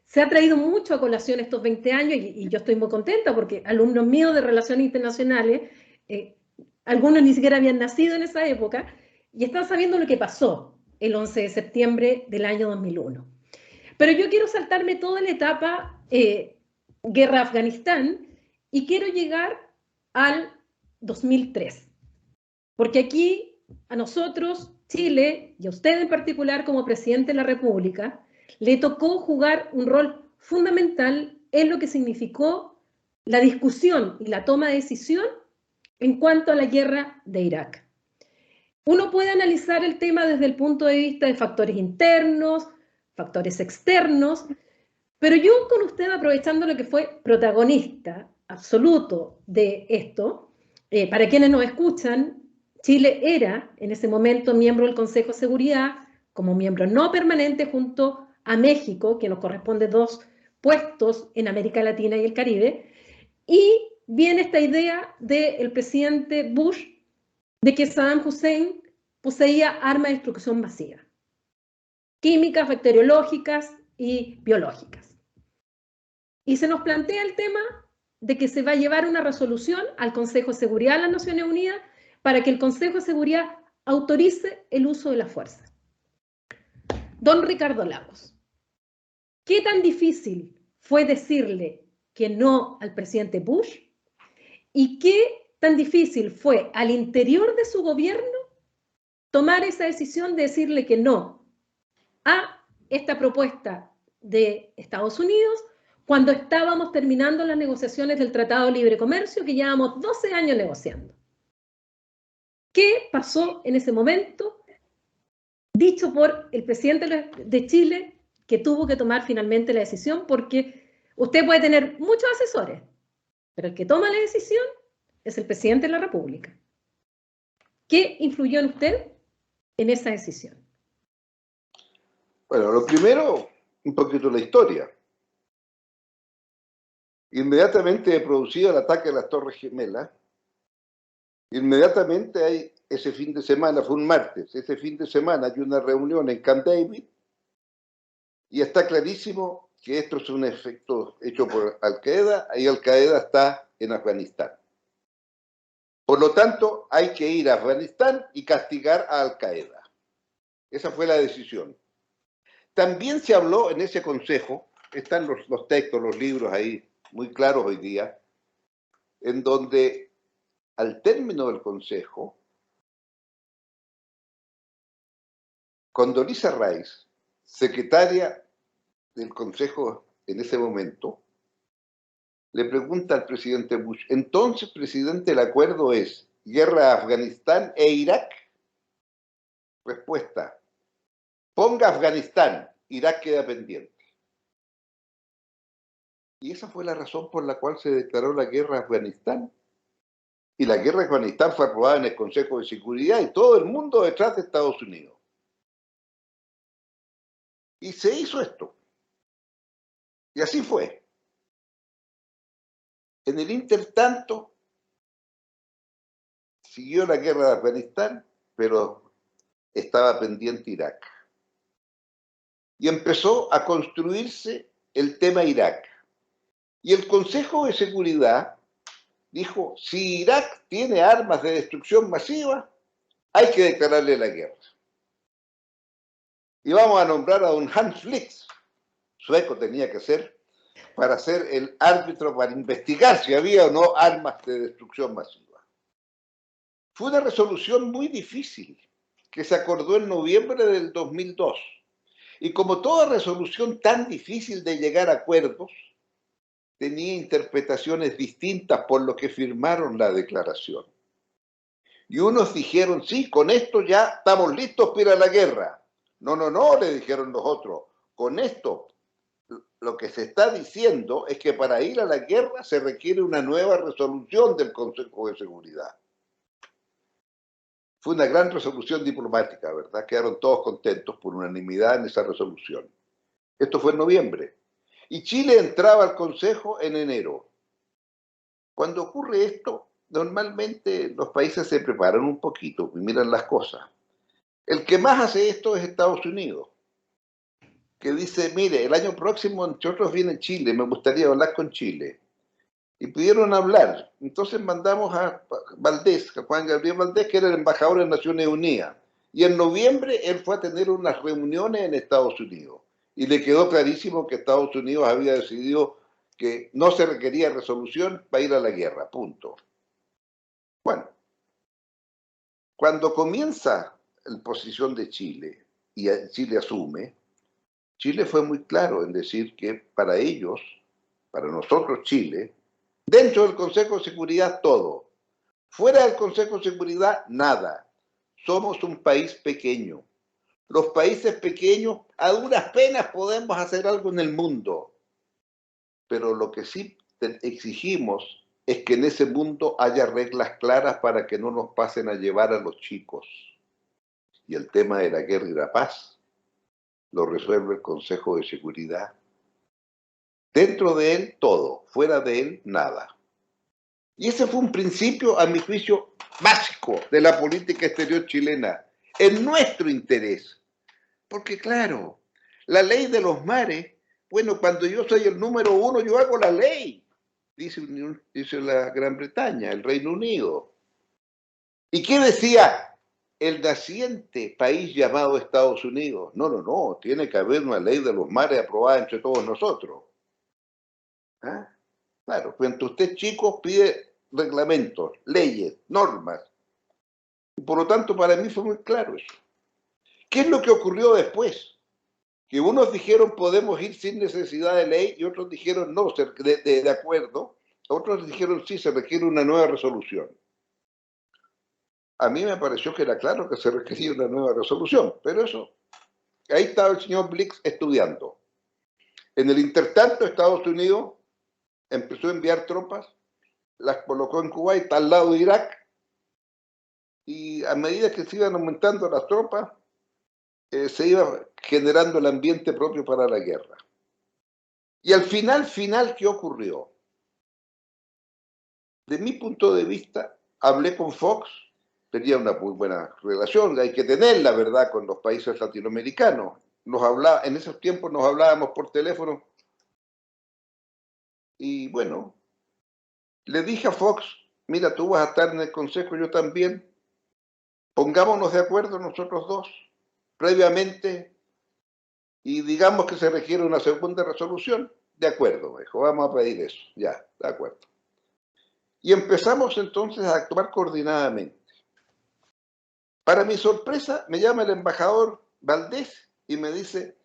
A: Se ha traído mucho a colación estos 20 años y yo estoy muy contenta porque alumnos míos de Relaciones Internacionales, algunos ni siquiera habían nacido en esa época y están sabiendo lo que pasó el 11 de septiembre del año 2001. Pero yo quiero saltarme toda la etapa guerra Afganistán y quiero llegar al 2003. Porque aquí a nosotros, Chile, y a usted en particular como presidente de la República, le tocó jugar un rol fundamental en lo que significó la discusión y la toma de decisión en cuanto a la guerra de Irak. Uno puede analizar el tema desde el punto de vista de factores internos, factores externos, pero yo con usted, aprovechando lo que fue protagonista absoluto de esto, para quienes nos escuchan, Chile era en ese momento miembro del Consejo de Seguridad, como miembro no permanente junto a México, que nos corresponde 2 puestos en América Latina y el Caribe, y viene esta idea del presidente Bush de que Saddam Hussein poseía armas de destrucción masiva, químicas, bacteriológicas y biológicas. Y se nos plantea el tema de que se va a llevar una resolución al Consejo de Seguridad de las Naciones Unidas para que el Consejo de Seguridad autorice el uso de la fuerza. Don Ricardo Lagos, ¿qué tan difícil fue decirle que no al presidente Bush? ¿Y qué tan difícil fue al interior de su gobierno tomar esa decisión de decirle que no a esta propuesta de Estados Unidos cuando estábamos terminando las negociaciones del Tratado de Libre Comercio que llevábamos 12 años negociando? ¿Qué pasó en ese momento, dicho por el presidente de Chile, que tuvo que tomar finalmente la decisión? Porque usted puede tener muchos asesores, pero el que toma la decisión es el presidente de la República. ¿Qué influyó en usted en esa decisión?
B: Bueno, lo primero, un poquito la historia. Inmediatamente producido el ataque a las Torres Gemelas, inmediatamente hay ese fin de semana, fue un martes, ese fin de semana hay una reunión en Camp David y está clarísimo que esto es un efecto hecho por Al-Qaeda y Al-Qaeda está en Afganistán. Por lo tanto, hay que ir a Afganistán y castigar a Al-Qaeda. Esa fue la decisión. También se habló en ese consejo, están los textos, los libros ahí, muy claros hoy día, en donde al término del consejo, Condoleezza Rice, secretaria del consejo en ese momento, le pregunta al presidente Bush, entonces, presidente, el acuerdo es guerra a Afganistán e Irak. Respuesta, ponga Afganistán, Irak queda pendiente. Y esa fue la razón por la cual se declaró la guerra a Afganistán. Y la guerra a Afganistán fue aprobada en el Consejo de Seguridad y todo el mundo detrás de Estados Unidos. Y se hizo esto. Y así fue. En el intertanto, siguió la guerra de Afganistán, pero estaba pendiente Irak. Y empezó a construirse el tema Irak. Y el Consejo de Seguridad dijo, si Irak tiene armas de destrucción masiva, hay que declararle la guerra. Y vamos a nombrar a un Hans Blix, sueco tenía que ser, para ser el árbitro para investigar si había o no armas de destrucción masiva. Fue una resolución muy difícil que se acordó en noviembre del 2002. Y como toda resolución tan difícil de llegar a acuerdos, tenía interpretaciones distintas por lo que firmaron la declaración. Y unos dijeron, sí, con esto ya estamos listos para la guerra. No, no, no, le dijeron los otros. Con esto, lo que se está diciendo es que para ir a la guerra se requiere una nueva resolución del Consejo de Seguridad. Fue una gran resolución diplomática, ¿verdad? Quedaron todos contentos por unanimidad en esa resolución. Esto fue en noviembre. Y Chile entraba al Consejo en enero. Cuando ocurre esto, normalmente los países se preparan un poquito y miran las cosas. El que más hace esto es Estados Unidos, que dice, mire, el año próximo entre otros viene Chile, me gustaría hablar con Chile. Y pudieron hablar. Entonces mandamos a Valdés, a Juan Gabriel Valdés, que era el embajador de Naciones Unidas. Y en noviembre él fue a tener unas reuniones en Estados Unidos. Y le quedó clarísimo que Estados Unidos había decidido que no se requería resolución para ir a la guerra, punto. Bueno, cuando comienza la posición de Chile y Chile asume, Chile fue muy claro en decir que para ellos, para nosotros Chile, dentro del Consejo de Seguridad todo, fuera del Consejo de Seguridad nada, Somos un país pequeño. Los países pequeños a duras penas podemos hacer algo en el mundo. Pero lo que sí exigimos es que en ese mundo haya reglas claras para que no nos pasen a llevar a los chicos. Y el tema de la guerra y la paz lo resuelve el Consejo de Seguridad. Dentro de él, todo. Fuera de él, nada. Y ese fue un principio, a mi juicio, básico de la política exterior chilena, en nuestro interés. Porque claro, la ley de los mares, bueno, cuando yo soy el número uno, yo hago la ley, dice la Gran Bretaña, el Reino Unido. ¿Y qué decía el naciente país llamado Estados Unidos? No, no, no, tiene que haber una ley de los mares aprobada entre todos nosotros. ¿Ah? Claro, cuando usted chico pide reglamentos, leyes, normas. Y por lo tanto, para mí fue muy claro eso. ¿Qué es lo que ocurrió después? Que unos dijeron podemos ir sin necesidad de ley y otros dijeron no, de acuerdo. Otros dijeron sí, se requiere una nueva resolución. A mí me pareció que era claro que se requería una nueva resolución, pero eso, ahí estaba el señor Blix estudiando. En el intertanto, Estados Unidos empezó a enviar tropas, las colocó en Kuwait, al lado de Irak, y a medida que se iban aumentando las tropas, se iba generando el ambiente propio para la guerra. Y al final, ¿qué ocurrió? De mi punto de vista, hablé con Fox, tenía una muy buena relación, hay que tener la verdad con los países latinoamericanos. En esos tiempos nos hablábamos por teléfono y bueno, le dije a Fox, mira, tú vas a estar en el consejo, yo también, pongámonos de acuerdo nosotros dos, previamente, y digamos que se requiere una segunda resolución, de acuerdo, me dijo, vamos a pedir eso, ya, de acuerdo. Y empezamos entonces a actuar coordinadamente. Para mi sorpresa, me llama el embajador Valdés y me dice,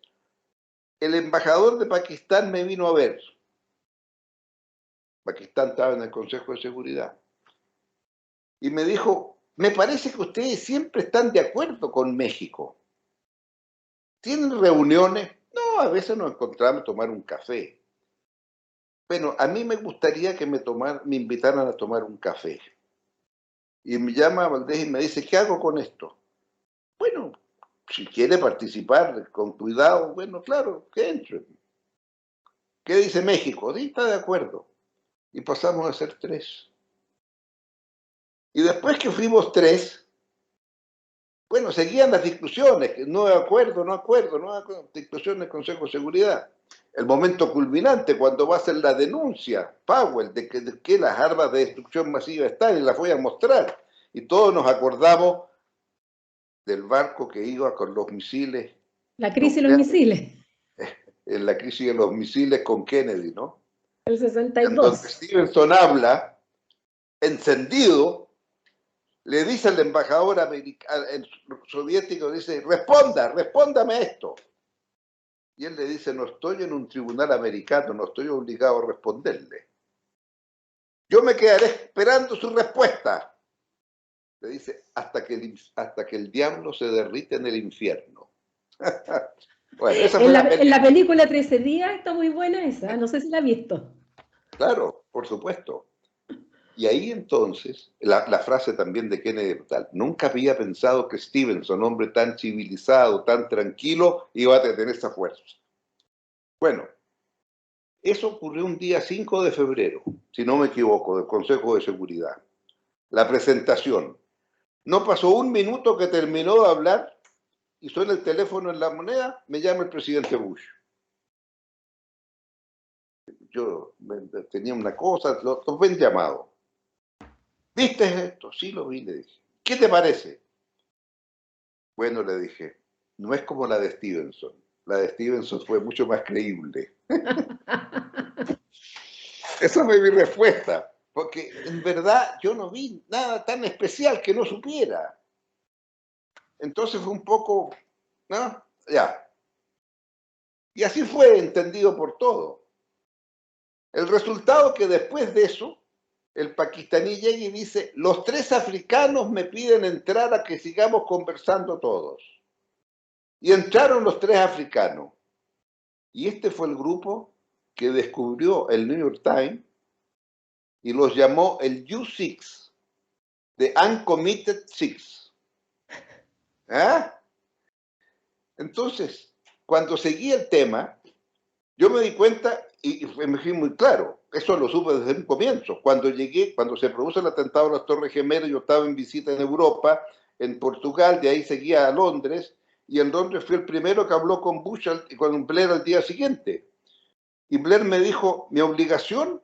B: el embajador de Pakistán me vino a ver. Pakistán estaba en el Consejo de Seguridad. Y me dijo, me parece que ustedes siempre están de acuerdo con México. ¿Tienen reuniones? No, a veces nos encontramos a tomar un café. Bueno, a mí me gustaría que me invitaran a tomar un café. Y me llama Valdés y me dice, ¿qué hago con esto? Bueno, si quiere participar con cuidado, bueno, claro, que entre. ¿Qué dice México? Sí, está de acuerdo. Y pasamos a ser 3. Y después que fuimos 3, bueno, seguían las discusiones, no de acuerdo, discusiones del Consejo de Seguridad. El momento culminante, cuando va a hacer la denuncia, Powell, de que las armas de destrucción masiva están y las voy a mostrar. Y todos nos acordamos del barco que iba con los misiles.
A: La crisis de los misiles.
B: En la crisis de los misiles con Kennedy, ¿no?
A: El
B: En donde
A: 62.
B: Stevenson habla, encendido, le dice al embajador soviético, dice, respóndame esto. Y él le dice, no estoy en un tribunal americano, no estoy obligado a responderle. Yo me quedaré esperando su respuesta. Le dice, hasta que el diablo se derrite en el infierno. Bueno, esa fue
A: en la película 13 días está muy buena esa, no sé si la has visto.
B: Claro, por supuesto. Y ahí entonces, la frase también de Kennedy tal, nunca había pensado que Stevenson, hombre tan civilizado, tan tranquilo, iba a tener esa fuerza. Bueno, eso ocurrió un día 5 de febrero, si no me equivoco, del Consejo de Seguridad. La presentación. No pasó un minuto que terminó de hablar y suena el teléfono en la moneda, me llama el presidente Bush. Yo tenía una cosa, los ven llamado. ¿Viste esto? Sí, lo vi, le dije. ¿Qué te parece? Bueno, le dije, no es como la de Stevenson. La de Stevenson fue mucho más creíble. Esa fue mi respuesta, porque en verdad yo no vi nada tan especial que no supiera. Entonces fue un poco, ¿no? Ya. Y así fue entendido por todo. El resultado que después de eso, el pakistaní llega y dice, los 3 africanos me piden entrar a que sigamos conversando todos. Y entraron los 3 africanos. Y este fue el grupo que descubrió el New York Times y los llamó el U6, The Uncommitted Six. ¿Ah? Entonces, cuando seguí el tema, yo me di cuenta y me fui muy claro. Eso lo supe desde un comienzo. Cuando llegué, cuando se produjo el atentado a las Torres Gemelas, yo estaba en visita en Europa, en Portugal, de ahí seguía a Londres, y en Londres fui el primero que habló con Bush y con Blair al día siguiente. Y Blair me dijo, mi obligación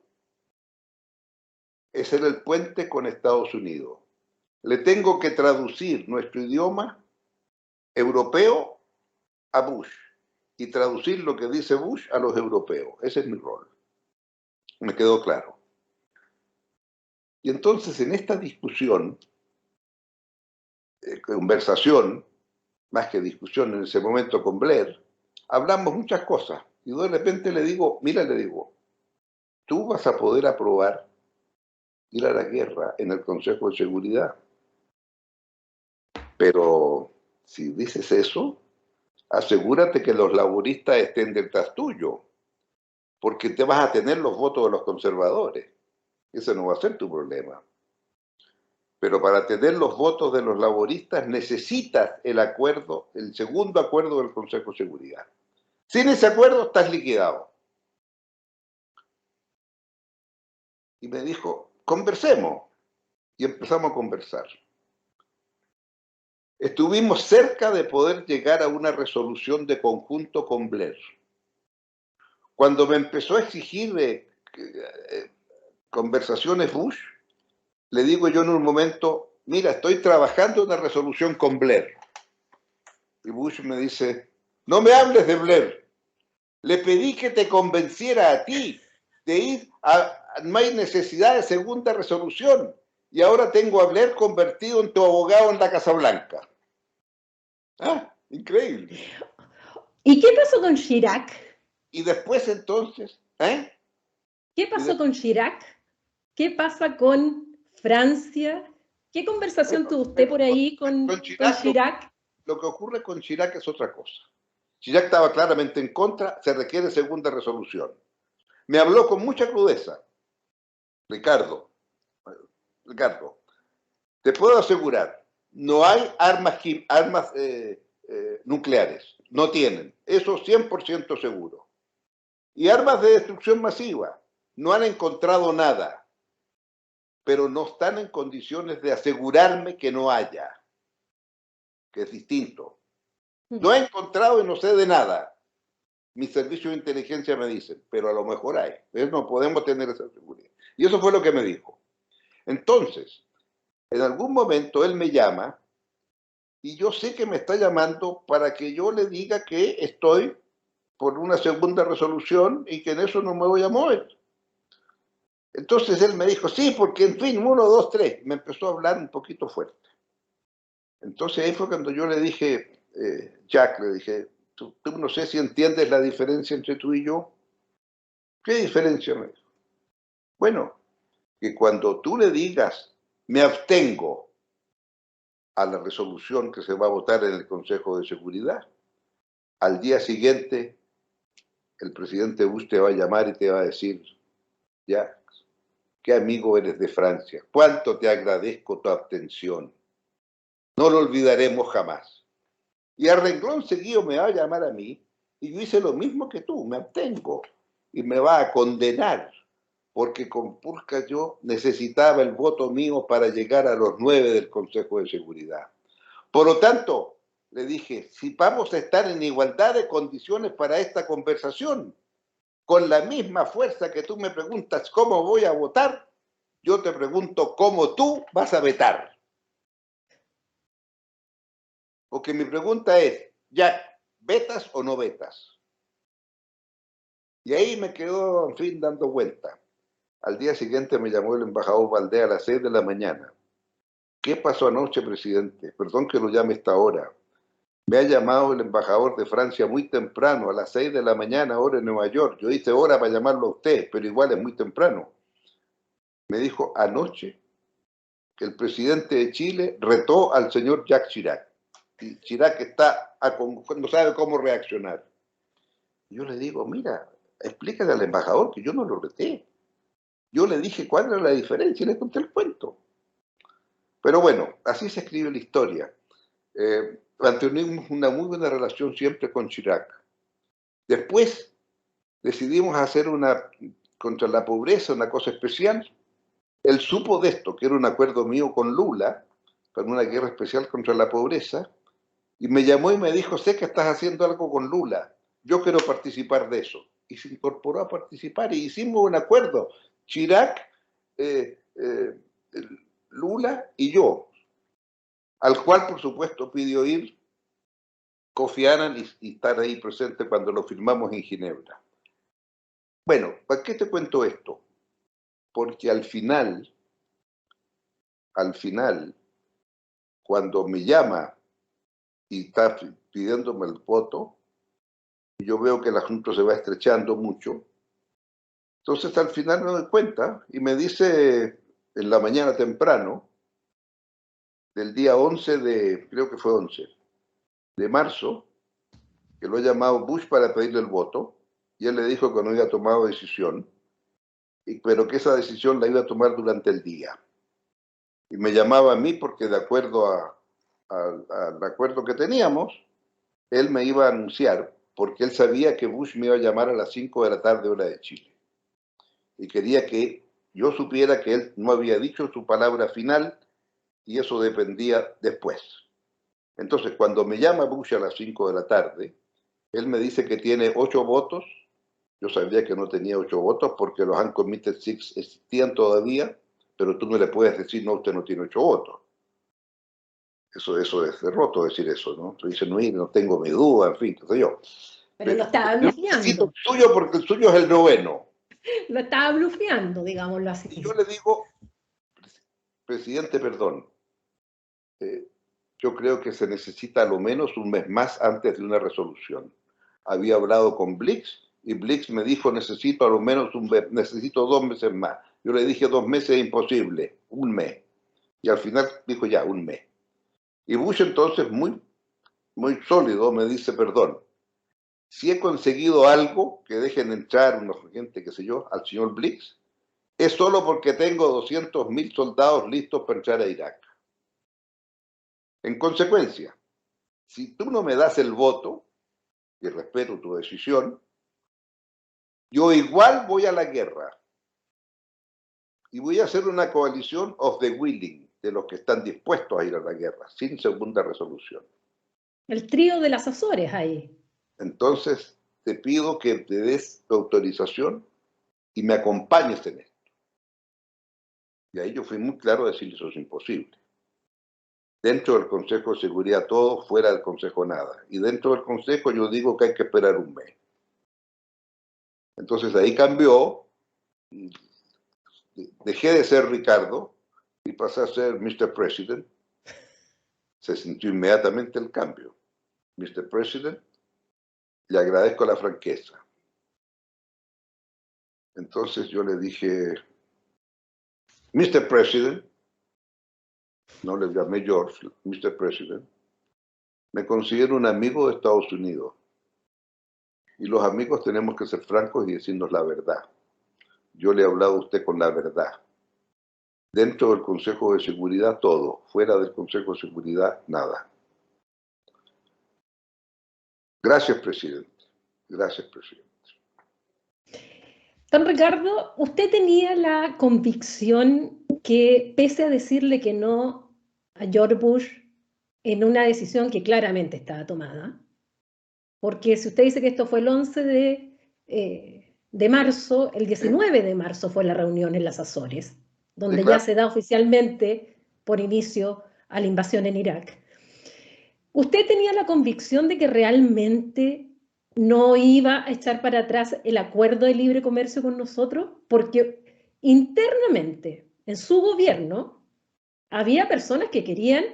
B: es ser el puente con Estados Unidos. Le tengo que traducir nuestro idioma europeo a Bush y traducir lo que dice Bush a los europeos. Ese es mi rol. Me quedó claro. Y entonces en esta discusión, conversación, más que discusión en ese momento con Blair, hablamos muchas cosas. Y de repente le digo, mira, le digo, tú vas a poder aprobar ir a la guerra en el Consejo de Seguridad. Pero si dices eso, asegúrate que los laboristas estén detrás tuyo, porque te vas a tener los votos de los conservadores. Ese no va a ser tu problema. Pero para tener los votos de los laboristas necesitas el acuerdo, el segundo acuerdo del Consejo de Seguridad. Sin ese acuerdo estás liquidado. Y me dijo, conversemos. Y empezamos a conversar. Estuvimos cerca de poder llegar a una resolución de conjunto con Blair. Cuando me empezó a exigir conversaciones Bush, le digo yo en un momento, mira, estoy trabajando en una resolución con Blair. Y Bush me dice, no me hables de Blair. Le pedí que te convenciera a ti de ir no hay necesidad de segunda resolución. Y ahora tengo a Blair convertido en tu abogado en la Casa Blanca. Ah, increíble.
A: ¿Y qué pasó con Chirac?
B: Y después entonces,
A: ¿Qué pasó con Chirac? ¿Qué pasa con Francia? ¿Qué conversación tuvo usted por ahí con Chirac?
B: Lo que ocurre con Chirac es otra cosa. Chirac estaba claramente en contra, se requiere segunda resolución. Me habló con mucha crudeza. Ricardo, te puedo asegurar, no hay armas nucleares, no tienen, eso 100% seguro. Y armas de destrucción masiva, no han encontrado nada, pero no están en condiciones de asegurarme que no haya, que es distinto. No he encontrado y no sé de nada. Mis servicios de inteligencia me dicen, pero a lo mejor hay. No podemos tener esa seguridad. Y eso fue lo que me dijo. Entonces, en algún momento él me llama y yo sé que me está llamando para que yo le diga que estoy por una segunda resolución y que en eso no me voy a mover. Entonces él me dijo, sí, porque en fin, 1, 2, 3. Me empezó a hablar un poquito fuerte. Entonces ahí fue cuando yo le dije, Jack, le dije, tú no sé si entiendes la diferencia entre tú y yo. ¿Qué diferencia? Me dijo. Bueno, que cuando tú le digas, me abstengo a la resolución que se va a votar en el Consejo de Seguridad, al día siguiente el presidente Bush te va a llamar y te va a decir, ya, qué amigo eres de Francia, cuánto te agradezco tu abstención, no lo olvidaremos jamás. Y a renglón seguido me va a llamar a mí y yo hice lo mismo que tú, me abstengo y me va a condenar porque con Purka yo necesitaba el voto mío para llegar a los 9 del Consejo de Seguridad. Por lo tanto, le dije, si vamos a estar en igualdad de condiciones para esta conversación, con la misma fuerza que tú me preguntas cómo voy a votar, yo te pregunto cómo tú vas a vetar. Porque mi pregunta es, Jack, ¿vetas o no vetas? Y ahí me quedó, en fin, dando vuelta. Al día siguiente me llamó el embajador Valdés a las 6 de la mañana. ¿Qué pasó anoche, presidente? Perdón que lo llame a esta hora. Me ha llamado el embajador de Francia muy temprano, a las 6 de la mañana, hora en Nueva York. Yo hice hora para llamarlo a usted, pero igual es muy temprano. me dijo anoche que el presidente de Chile retó al señor Jacques Chirac. Y Chirac no sabe cómo reaccionar. Yo le digo, mira, explícale al embajador que yo no lo reté. Yo le dije cuál era la diferencia y le conté el cuento. Pero bueno, así se escribe la historia. Mantuvimos una muy buena relación siempre con Chirac. Después decidimos hacer contra la pobreza, una cosa especial. Él supo de esto, que era un acuerdo mío con Lula, para una guerra especial contra la pobreza, y me llamó y me dijo, sé que estás haciendo algo con Lula, yo quiero participar de eso. Y se incorporó a participar y hicimos un acuerdo, Chirac, Lula y yo, al cual por supuesto pidió ir Kofi Annan y estar ahí presente cuando lo firmamos en Ginebra. Bueno, ¿para qué te cuento esto? Porque al final, cuando me llama y está pidiéndome el voto, y yo veo que el asunto se va estrechando mucho, entonces al final me doy cuenta y me dice en la mañana temprano, del día 11 creo que fue 11 de marzo, que lo ha llamado Bush para pedirle el voto, y él le dijo que no había tomado decisión, pero que esa decisión la iba a tomar durante el día. Y me llamaba a mí porque de acuerdo al acuerdo que teníamos, él me iba a anunciar, porque él sabía que Bush me iba a llamar a las 5 de la tarde hora de Chile. Y quería que yo supiera que él no había dicho su palabra final y eso dependía después. Entonces, cuando me llama Bush a las 5 de la tarde, él me dice que tiene 8 votos. Yo sabía que no tenía 8 votos porque los Uncommitted Six existían todavía, pero tú no le puedes decir, no, usted no tiene 8 votos. Eso es derroto decir eso, ¿no? Tú dices, no tengo mi duda, en fin, qué sé yo.
A: Pero lo estaba
B: Yo necesito
A: blufeando.
B: el suyo porque el suyo es el noveno.
A: Lo estaba blufeando, digámoslo así.
B: Y yo le digo, presidente, perdón, yo creo que se necesita a lo menos un mes más antes de una resolución. Había hablado con Blix y Blix me dijo, necesito a lo menos necesito 2 meses más. Yo le dije 2 meses es imposible, un mes. Y al final dijo ya, un mes. Y Bush entonces, muy, muy sólido, me dice, perdón, si he conseguido algo, que dejen entrar una gente, qué sé yo, al señor Blix, es solo porque tengo 200.000 soldados listos para entrar a Irak. En consecuencia, si tú no me das el voto, y respeto tu decisión, yo igual voy a la guerra. Y voy a hacer una coalición of the willing, de los que están dispuestos a ir a la guerra, sin segunda resolución.
A: El trío de las Azores ahí.
B: Entonces, te pido que te des tu autorización y me acompañes en esto. Y ahí yo fui muy claro a decirle, eso es imposible. Dentro del Consejo de Seguridad todo, fuera del Consejo nada. Y dentro del Consejo yo digo que hay que esperar un mes. Entonces ahí cambió, dejé de ser Ricardo y pasé a ser Mr. President. Se sintió inmediatamente el cambio. Mr. President, le agradezco la franqueza. Entonces yo le dije, Mr. President, no le llamé George, Mr. President, me considero un amigo de Estados Unidos. Y los amigos tenemos que ser francos y decirnos la verdad. Yo le he hablado a usted con la verdad. Dentro del Consejo de Seguridad, todo. Fuera del Consejo de Seguridad, nada. Gracias, presidente. Gracias, presidente.
A: Don Ricardo, ¿usted tenía la convicción que, pese a decirle que no a George Bush en una decisión que claramente estaba tomada, porque si usted dice que esto fue el 11 de marzo, el 19 de marzo fue la reunión en las Azores, donde
B: Sí, claro.
A: ya se da oficialmente por inicio a la invasión en Irak. ¿Usted tenía la convicción de que realmente no iba a echar para atrás el acuerdo de libre comercio con nosotros? Porque internamente, en su gobierno, había personas que querían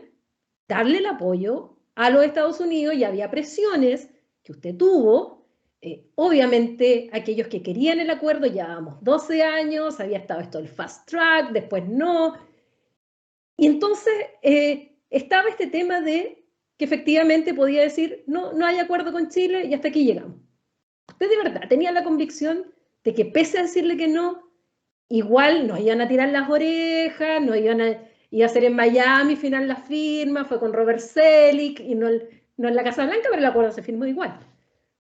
A: darle el apoyo a los Estados Unidos y había presiones que usted tuvo Obviamente, aquellos que querían el acuerdo, llevábamos 12 años, había estado esto el fast track, después no. Y entonces estaba este tema de que efectivamente podía decir, no, no hay acuerdo con Chile y hasta aquí llegamos. ¿Usted de verdad tenía la convicción de que pese a decirle que no, igual nos iban a tirar las orejas, iba a ser en Miami, final la firma, fue con Robert Selig, y no en la Casa Blanca, pero el acuerdo se firmó igual?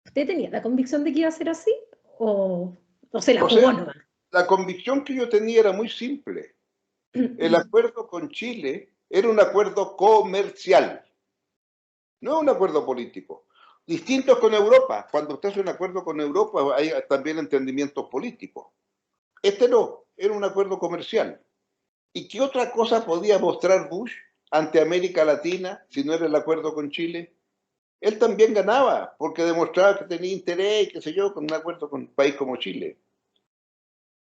A: ¿Usted tenía la convicción de que iba a ser así? ¿O se la jugó nomás?
B: La convicción que yo tenía era muy simple. El acuerdo con Chile era un acuerdo comercial, no un acuerdo político. Distinto con Europa. Cuando usted hace un acuerdo con Europa hay también entendimientos políticos. Este no, era un acuerdo comercial. ¿Y qué otra cosa podía mostrar Bush ante América Latina si no era el acuerdo con Chile? Él también ganaba, porque demostraba que tenía interés, qué sé yo, con un acuerdo con un país como Chile.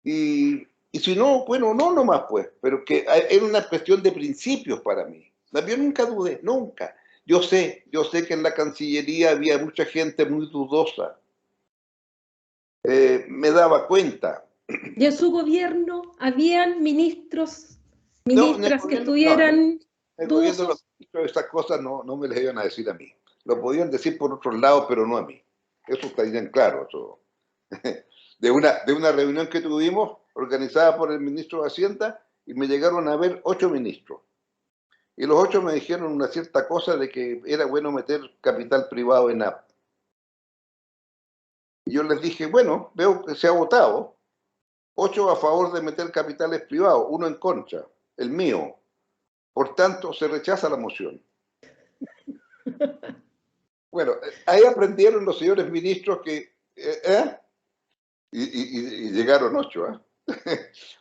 B: Y si no, bueno, no nomás pues, pero que era una cuestión de principios para mí. Yo nunca dudé, nunca. Yo sé que en la Cancillería había mucha gente muy dudosa. Me daba cuenta.
A: ¿Y en su gobierno habían ministras que
B: en
A: estuvieran
B: el gobierno
A: dudosos?
B: esas cosas no me las iban a decir a mí. Lo podían decir por otros lados, pero no a mí. Eso está bien claro. Eso. De una reunión que tuvimos, organizada por el ministro de Hacienda, y me llegaron a ver 8 ministros. Y los 8 me dijeron una cierta cosa de que era bueno meter capital privado en AP. Y yo les dije, bueno, veo que se ha votado. 8 a favor de meter capitales privados, 1 en contra, el mío. Por tanto, se rechaza la moción. Bueno, ahí aprendieron los señores ministros que... Y llegaron 8, ¿eh?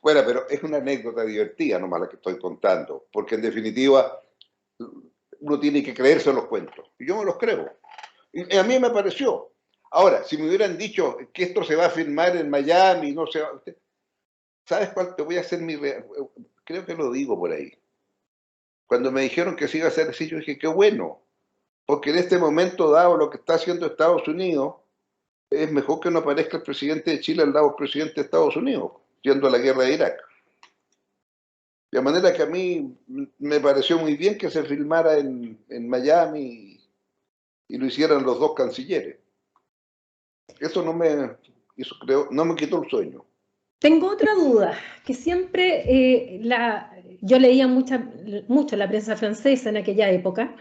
B: Bueno, pero es una anécdota divertida nomás la que estoy contando, porque en definitiva uno tiene que creerse los cuentos. Y yo me los creo. Y a mí me pareció. Ahora, si me hubieran dicho que esto se va a firmar en Miami, no se va... ¿Sabes cuál? Te voy a hacer creo que lo digo por ahí. Cuando me dijeron que se iba a hacer así, yo dije, qué bueno. Porque en este momento, dado lo que está haciendo Estados Unidos, es mejor que no aparezca el presidente de Chile al lado del presidente de Estados Unidos, yendo a la guerra de Irak. De manera que a mí me pareció muy bien que se filmara en Miami y lo hicieran los dos cancilleres. Eso no me quitó el sueño.
A: Tengo otra duda, que siempre yo leía mucho la prensa francesa en aquella época,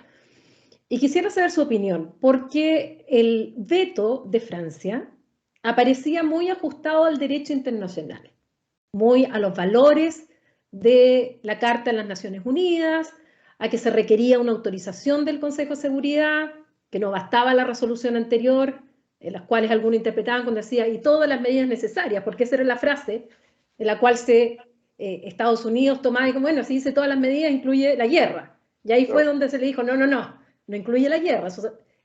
A: y quisiera saber su opinión, porque el veto de Francia aparecía muy ajustado al derecho internacional, muy a los valores de la Carta de las Naciones Unidas, a que se requería una autorización del Consejo de Seguridad, que no bastaba la resolución anterior, en las cuales algunos interpretaban cuando decía, y todas las medidas necesarias, porque esa era la frase en la cual Estados Unidos tomaba, y como, bueno, si dice todas las medidas, incluye la guerra. Y ahí fue donde se le dijo, no incluye la guerra,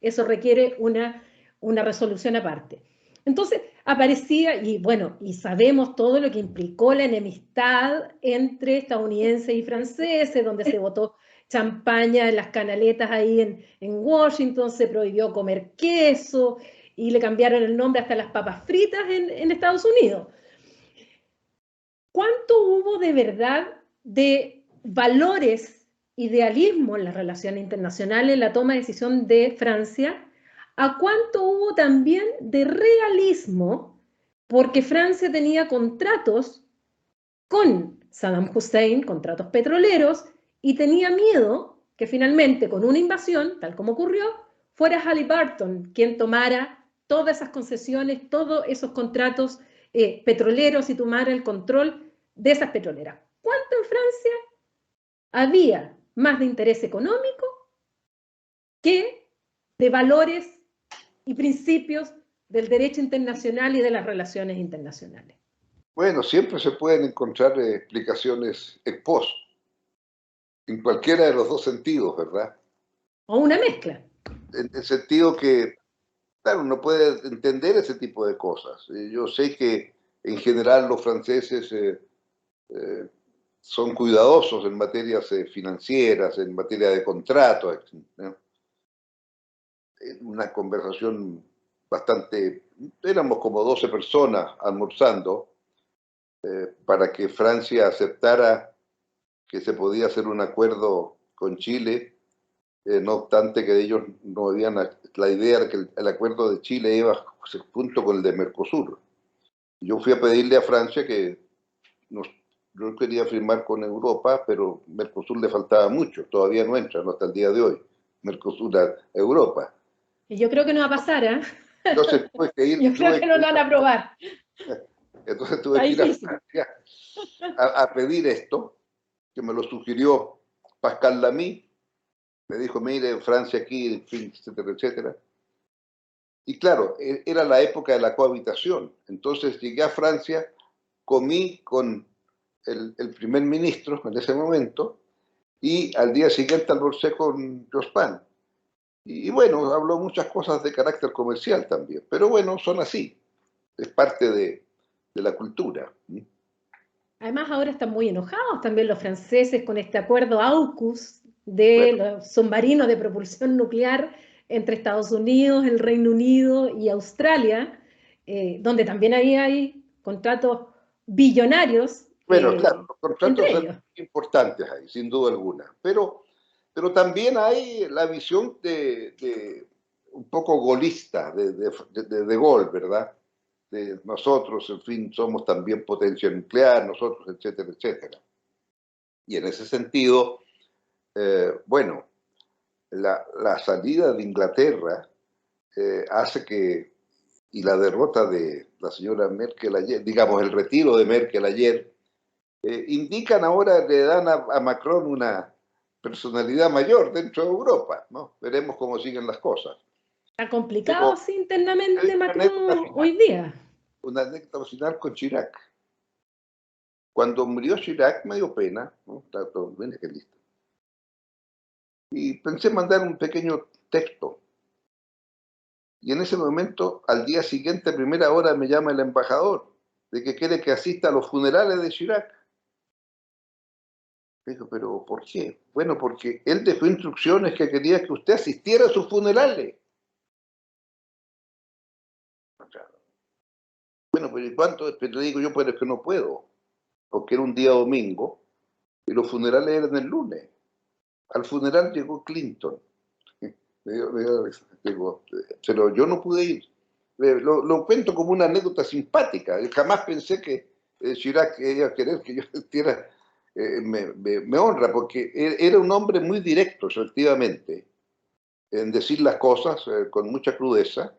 A: eso requiere una resolución aparte. Entonces aparecía, y bueno, y sabemos todo lo que implicó la enemistad entre estadounidenses y franceses, donde se votó champaña en las canaletas ahí en Washington, se prohibió comer queso y le cambiaron el nombre hasta las papas fritas en Estados Unidos. ¿Cuánto hubo de verdad de valores, idealismo en las relaciones internacionales, en la toma de decisión de Francia? ¿A cuánto hubo también de realismo? Porque Francia tenía contratos con Saddam Hussein, contratos petroleros, y tenía miedo que finalmente con una invasión, tal como ocurrió, fuera Halliburton quien tomara todas esas concesiones, todos esos contratos petroleros y tomara el control de esas petroleras. ¿Cuánto en Francia había más de interés económico que de valores y principios del derecho internacional y de las relaciones internacionales?
B: Bueno, siempre se pueden encontrar explicaciones ex post, en cualquiera de los dos sentidos, ¿verdad?
A: O una mezcla.
B: En el sentido que, claro, uno puede entender ese tipo de cosas. Yo sé que en general los franceses son cuidadosos en materias financieras, en materia de contratos, ¿no? Una conversación bastante, éramos como 12 personas almorzando, para que Francia aceptara que se podía hacer un acuerdo con Chile, no obstante que ellos no habían, la idea era que el acuerdo de Chile iba junto con el de Mercosur. Yo fui a pedirle a Francia que yo quería firmar con Europa, pero Mercosur le faltaba mucho, todavía no entra, no hasta el día de hoy, Mercosur a Europa.
A: Y yo creo que no va a pasar, ¿eh?
B: Entonces tuve que ir,
A: Yo creo que no lo van a aprobar.
B: entonces
A: Está
B: tuve que ir a
A: difícil.
B: Francia a pedir esto, que me lo sugirió Pascal Lamy, me dijo, mire, Francia aquí, en fin, etcétera, etcétera. Y claro, era la época de la cohabitación. Entonces llegué a Francia, comí con el primer ministro en ese momento y al día siguiente almorcé con Jospin. Y bueno, habló muchas cosas de carácter comercial también. Pero bueno, son así. Es parte de la cultura.
A: Además, ahora están muy enojados también los franceses con este acuerdo AUKUS de
B: Bueno,
A: los submarinos de propulsión nuclear entre Estados Unidos, el Reino Unido y Australia, donde también hay contratos billonarios
B: bueno, claro, los
A: entre
B: contratos son
A: ellos.
B: importantes ahí, sin duda alguna. Pero también hay la visión de un poco golista de Gaulle, ¿verdad? De nosotros, en fin, somos también potencia nuclear, nosotros, etcétera, etcétera. Y en ese sentido, bueno, la salida de Inglaterra hace que, y la derrota de la señora Merkel ayer, digamos, el retiro de Merkel ayer, indican ahora, le dan a Macron una personalidad mayor dentro de Europa, ¿no? Veremos cómo siguen las cosas.
A: Está complicado
B: Pero
A: así
B: hay
A: internamente
B: una anécdota
A: Macron
B: final,
A: hoy día.
B: con Chirac. Cuando murió Chirac me dio pena, ¿no? Está todo bien, que listo. Y pensé mandar un pequeño texto. Y en ese momento, al día siguiente, a primera hora, me llama el embajador de que quiere que asista a los funerales de Chirac. Digo, pero ¿por qué? Bueno, porque él dejó instrucciones que quería que usted asistiera a sus funerales. O sea, bueno, pero ¿y cuánto? Pero le digo yo, pero es que no puedo, porque era un día domingo y los funerales eran el lunes. Al funeral llegó Clinton. Digo, pero yo no pude ir. Lo cuento como una anécdota simpática. Jamás pensé que Chirac iba a querer que yo estiera. Me honra, porque era un hombre muy directo, efectivamente, en decir las cosas con mucha crudeza.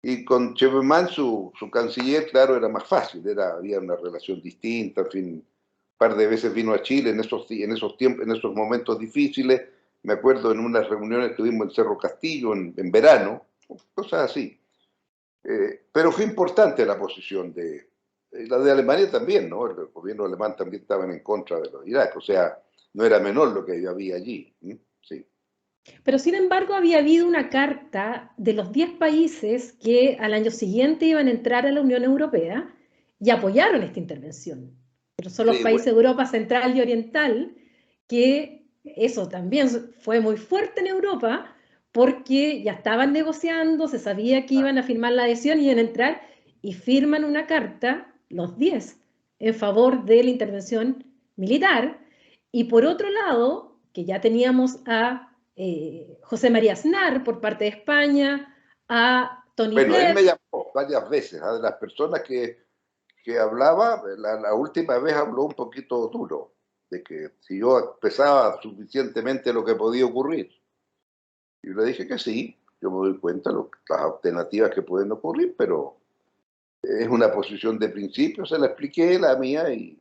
B: Y con Chevènement, su canciller, claro, era más fácil, había una relación distinta, en fin, un par de veces vino a Chile en esos tiempos, en esos momentos difíciles. Me acuerdo en unas reuniones que tuvimos en Cerro Castillo en verano, cosas así. Pero fue importante la posición la de Alemania también, ¿no? El gobierno alemán también estaban en contra de los de Irak, o sea, no era menor lo que había allí. Sí.
A: Pero sin embargo había habido una carta de los 10 países que al año siguiente iban a entrar a la Unión Europea y apoyaron esta intervención. Pero son los
B: Sí,
A: países
B: bueno,
A: de Europa Central y Oriental que eso también fue muy fuerte en Europa porque ya estaban negociando, se sabía que iban a firmar la adhesión y iban a entrar y firman una carta, los 10, en favor de la intervención militar. Y por otro lado, que ya teníamos a José María Aznar por parte de España, a Tony
B: bueno, él
A: Blair.
B: me llamó varias veces, de las personas que hablaba, la última vez habló un poquito duro, de que si yo expresaba suficientemente lo que podía ocurrir. Y yo le dije que sí, yo me doy cuenta de las alternativas que pueden ocurrir, pero es una posición de principio, se la expliqué, la mía, y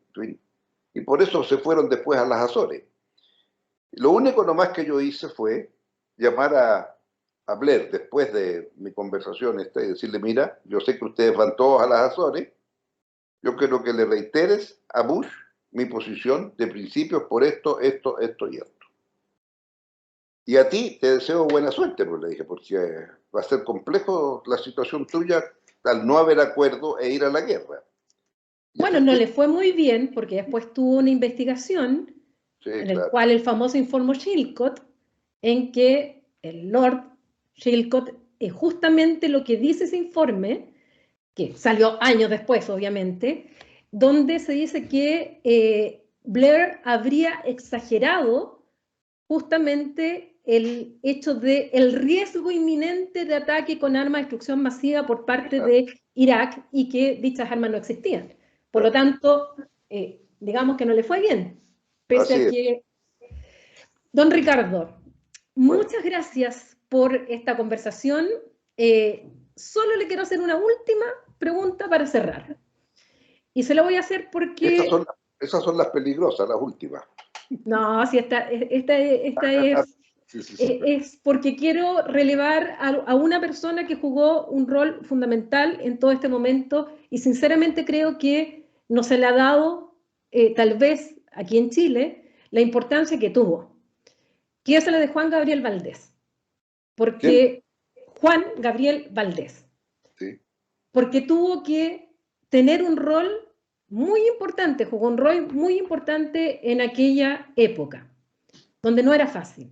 B: por eso se fueron después a las Azores. Lo único nomás que yo hice fue llamar a Blair después de mi conversación esta y decirle, mira, yo sé que ustedes van todos a las Azores, yo quiero que le reiteres a Bush mi posición de principios por esto, esto, esto y esto. Y a ti te deseo buena suerte, pues le dije, porque va a ser complejo la situación tuya al no haber acuerdo e ir a la guerra. Y
A: Bueno, no le fue muy bien porque después tuvo una investigación
B: sí,
A: en el
B: claro.
A: cual el famoso informe Chilcot, en que el Lord Chilcot justamente lo que dice ese informe, que salió años después, obviamente, donde se dice que Blair habría exagerado justamente el hecho de el riesgo inminente de ataque con armas de destrucción masiva por parte de Irak y que dichas armas no existían. Por lo tanto, digamos que no le fue bien, pese a que... Don Ricardo, muchas gracias por esta conversación. Solo le quiero hacer una última pregunta para cerrar. Y se la voy a hacer porque...
B: Esas son las peligrosas, las últimas.
A: No, si esta es... Es porque quiero relevar a una persona que jugó un rol fundamental en todo este momento y sinceramente creo que no se le ha dado, tal vez aquí en Chile, la importancia que tuvo, que es la de Juan Gabriel Valdés. Porque Juan Gabriel Valdés.
B: Sí.
A: Porque tuvo que tener un rol muy importante, jugó un rol muy importante en aquella época, donde no era fácil.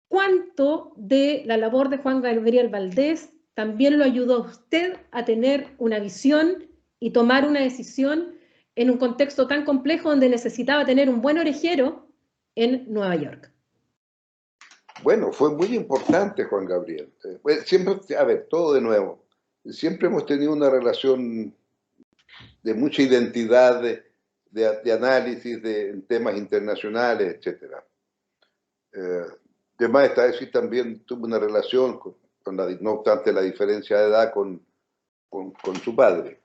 A: ¿Cuánto de la labor de Juan Gabriel Valdés también lo ayudó a usted a tener una visión y tomar una decisión en un contexto tan complejo donde necesitaba tener un buen orejero en Nueva York?
B: Bueno, fue muy importante Juan Gabriel. Siempre, a ver, todo de nuevo. Siempre hemos tenido una relación de mucha identidad, de análisis de temas internacionales, etc. Además, esta vez sí también tuvo una relación, no obstante la diferencia de edad, con su padre,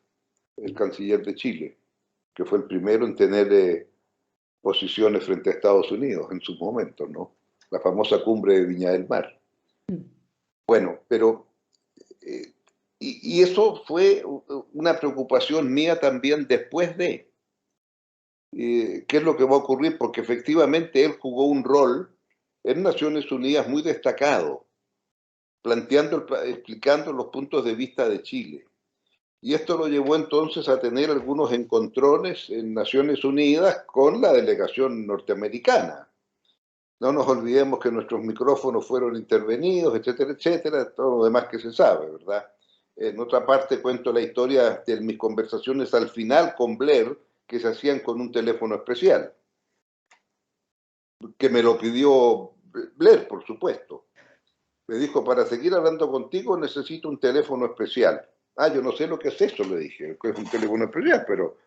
B: el canciller de Chile, que fue el primero en tener posiciones frente a Estados Unidos en sus momentos, ¿no? La famosa cumbre de Viña del Mar. Bueno, pero... y eso fue una preocupación mía también después de... ¿qué es lo que va a ocurrir? Porque efectivamente él jugó un rol en Naciones Unidas muy destacado, explicando los puntos de vista de Chile. Y esto lo llevó entonces a tener algunos encontrones en Naciones Unidas con la delegación norteamericana. No nos olvidemos que nuestros micrófonos fueron intervenidos, etcétera, etcétera, todo lo demás que se sabe, ¿verdad? En otra parte cuento la historia de mis conversaciones al final con Blair, que se hacían con un teléfono especial, que me lo pidió Blair, por supuesto. Me dijo, para seguir hablando contigo necesito un teléfono especial. Ah, yo no sé lo que es eso, le dije, que es un teléfono especial, pero...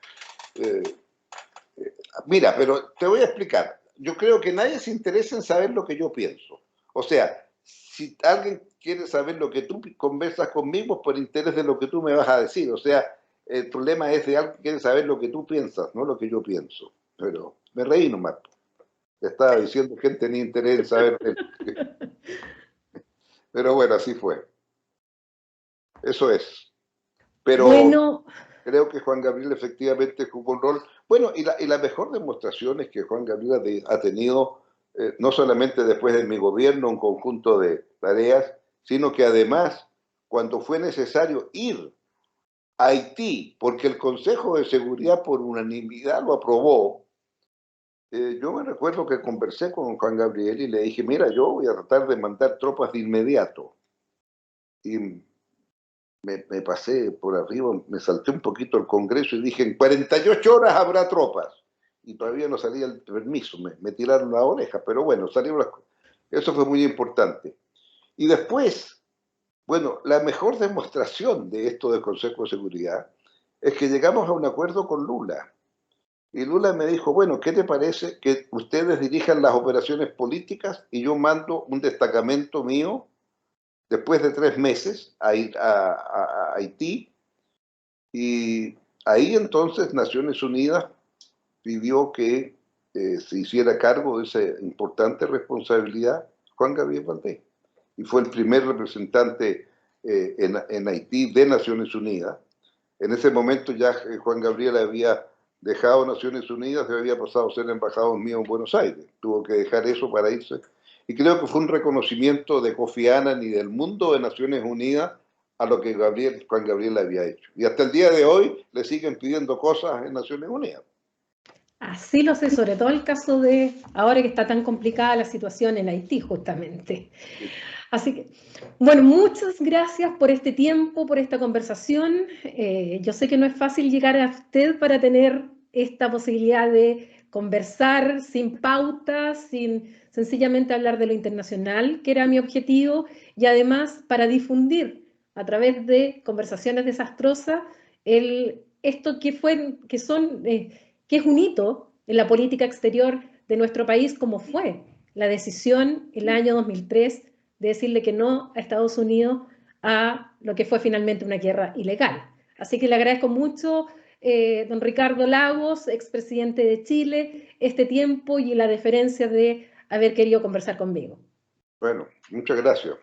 B: mira, pero te voy a explicar. Yo creo que nadie se interesa en saber lo que yo pienso. O sea, si alguien quiere saber lo que tú conversas conmigo, es por interés de lo que tú me vas a decir. O sea, el problema es de alguien que quiere saber lo que tú piensas, no lo que yo pienso. Pero me reí nomás. Te estaba diciendo que tenía interés en saber. Pero bueno, así fue. Eso es. Pero bueno, creo que Juan Gabriel efectivamente jugó un rol. Bueno, y la mejor demostración es que Juan Gabriel ha tenido, no solamente después de mi gobierno, un conjunto de tareas, sino que además, cuando fue necesario ir a Haití, porque el Consejo de Seguridad por unanimidad lo aprobó, yo me recuerdo que conversé con Juan Gabriel y le dije, mira, yo voy a tratar de mandar tropas de inmediato. Y me pasé por arriba, me salté un poquito el Congreso y dije, en 48 horas habrá tropas. Y todavía no salía el permiso, me tiraron la oreja, pero bueno, salieron las cosas. Eso fue muy importante. Y después, bueno, la mejor demostración de esto del Consejo de Seguridad es que llegamos a un acuerdo con Lula. Y Lula me dijo, bueno, ¿qué te parece que ustedes dirijan las operaciones políticas y yo mando un destacamento mío después de 3 meses a ir a Haití? Y ahí entonces Naciones Unidas pidió que se hiciera cargo de esa importante responsabilidad Juan Gabriel Valdés. Y fue el primer representante en Haití de Naciones Unidas. En ese momento ya Juan Gabriel había dejado Naciones Unidas y había pasado a ser embajador mío en Buenos Aires. Tuvo que dejar eso para irse. Y creo que fue un reconocimiento de Kofi Annan y del mundo de Naciones Unidas a lo que Juan Gabriel había hecho. Y hasta el día de hoy le siguen pidiendo cosas en Naciones Unidas.
A: Así lo sé, sobre todo el caso de ahora que está tan complicada la situación en Haití, justamente. Así que, bueno, muchas gracias por este tiempo, por esta conversación. Yo sé que no es fácil llegar a usted para tener esta posibilidad de conversar sin pautas, sin sencillamente hablar de lo internacional, que era mi objetivo, y además para difundir a través de conversaciones desastrosas esto que es un hito en la política exterior de nuestro país, como fue la decisión el año 2003 de decirle que no a Estados Unidos a lo que fue finalmente una guerra ilegal. Así que le agradezco mucho, don Ricardo Lagos, expresidente de Chile, este tiempo y la deferencia de haber querido conversar conmigo.
B: Bueno, muchas gracias.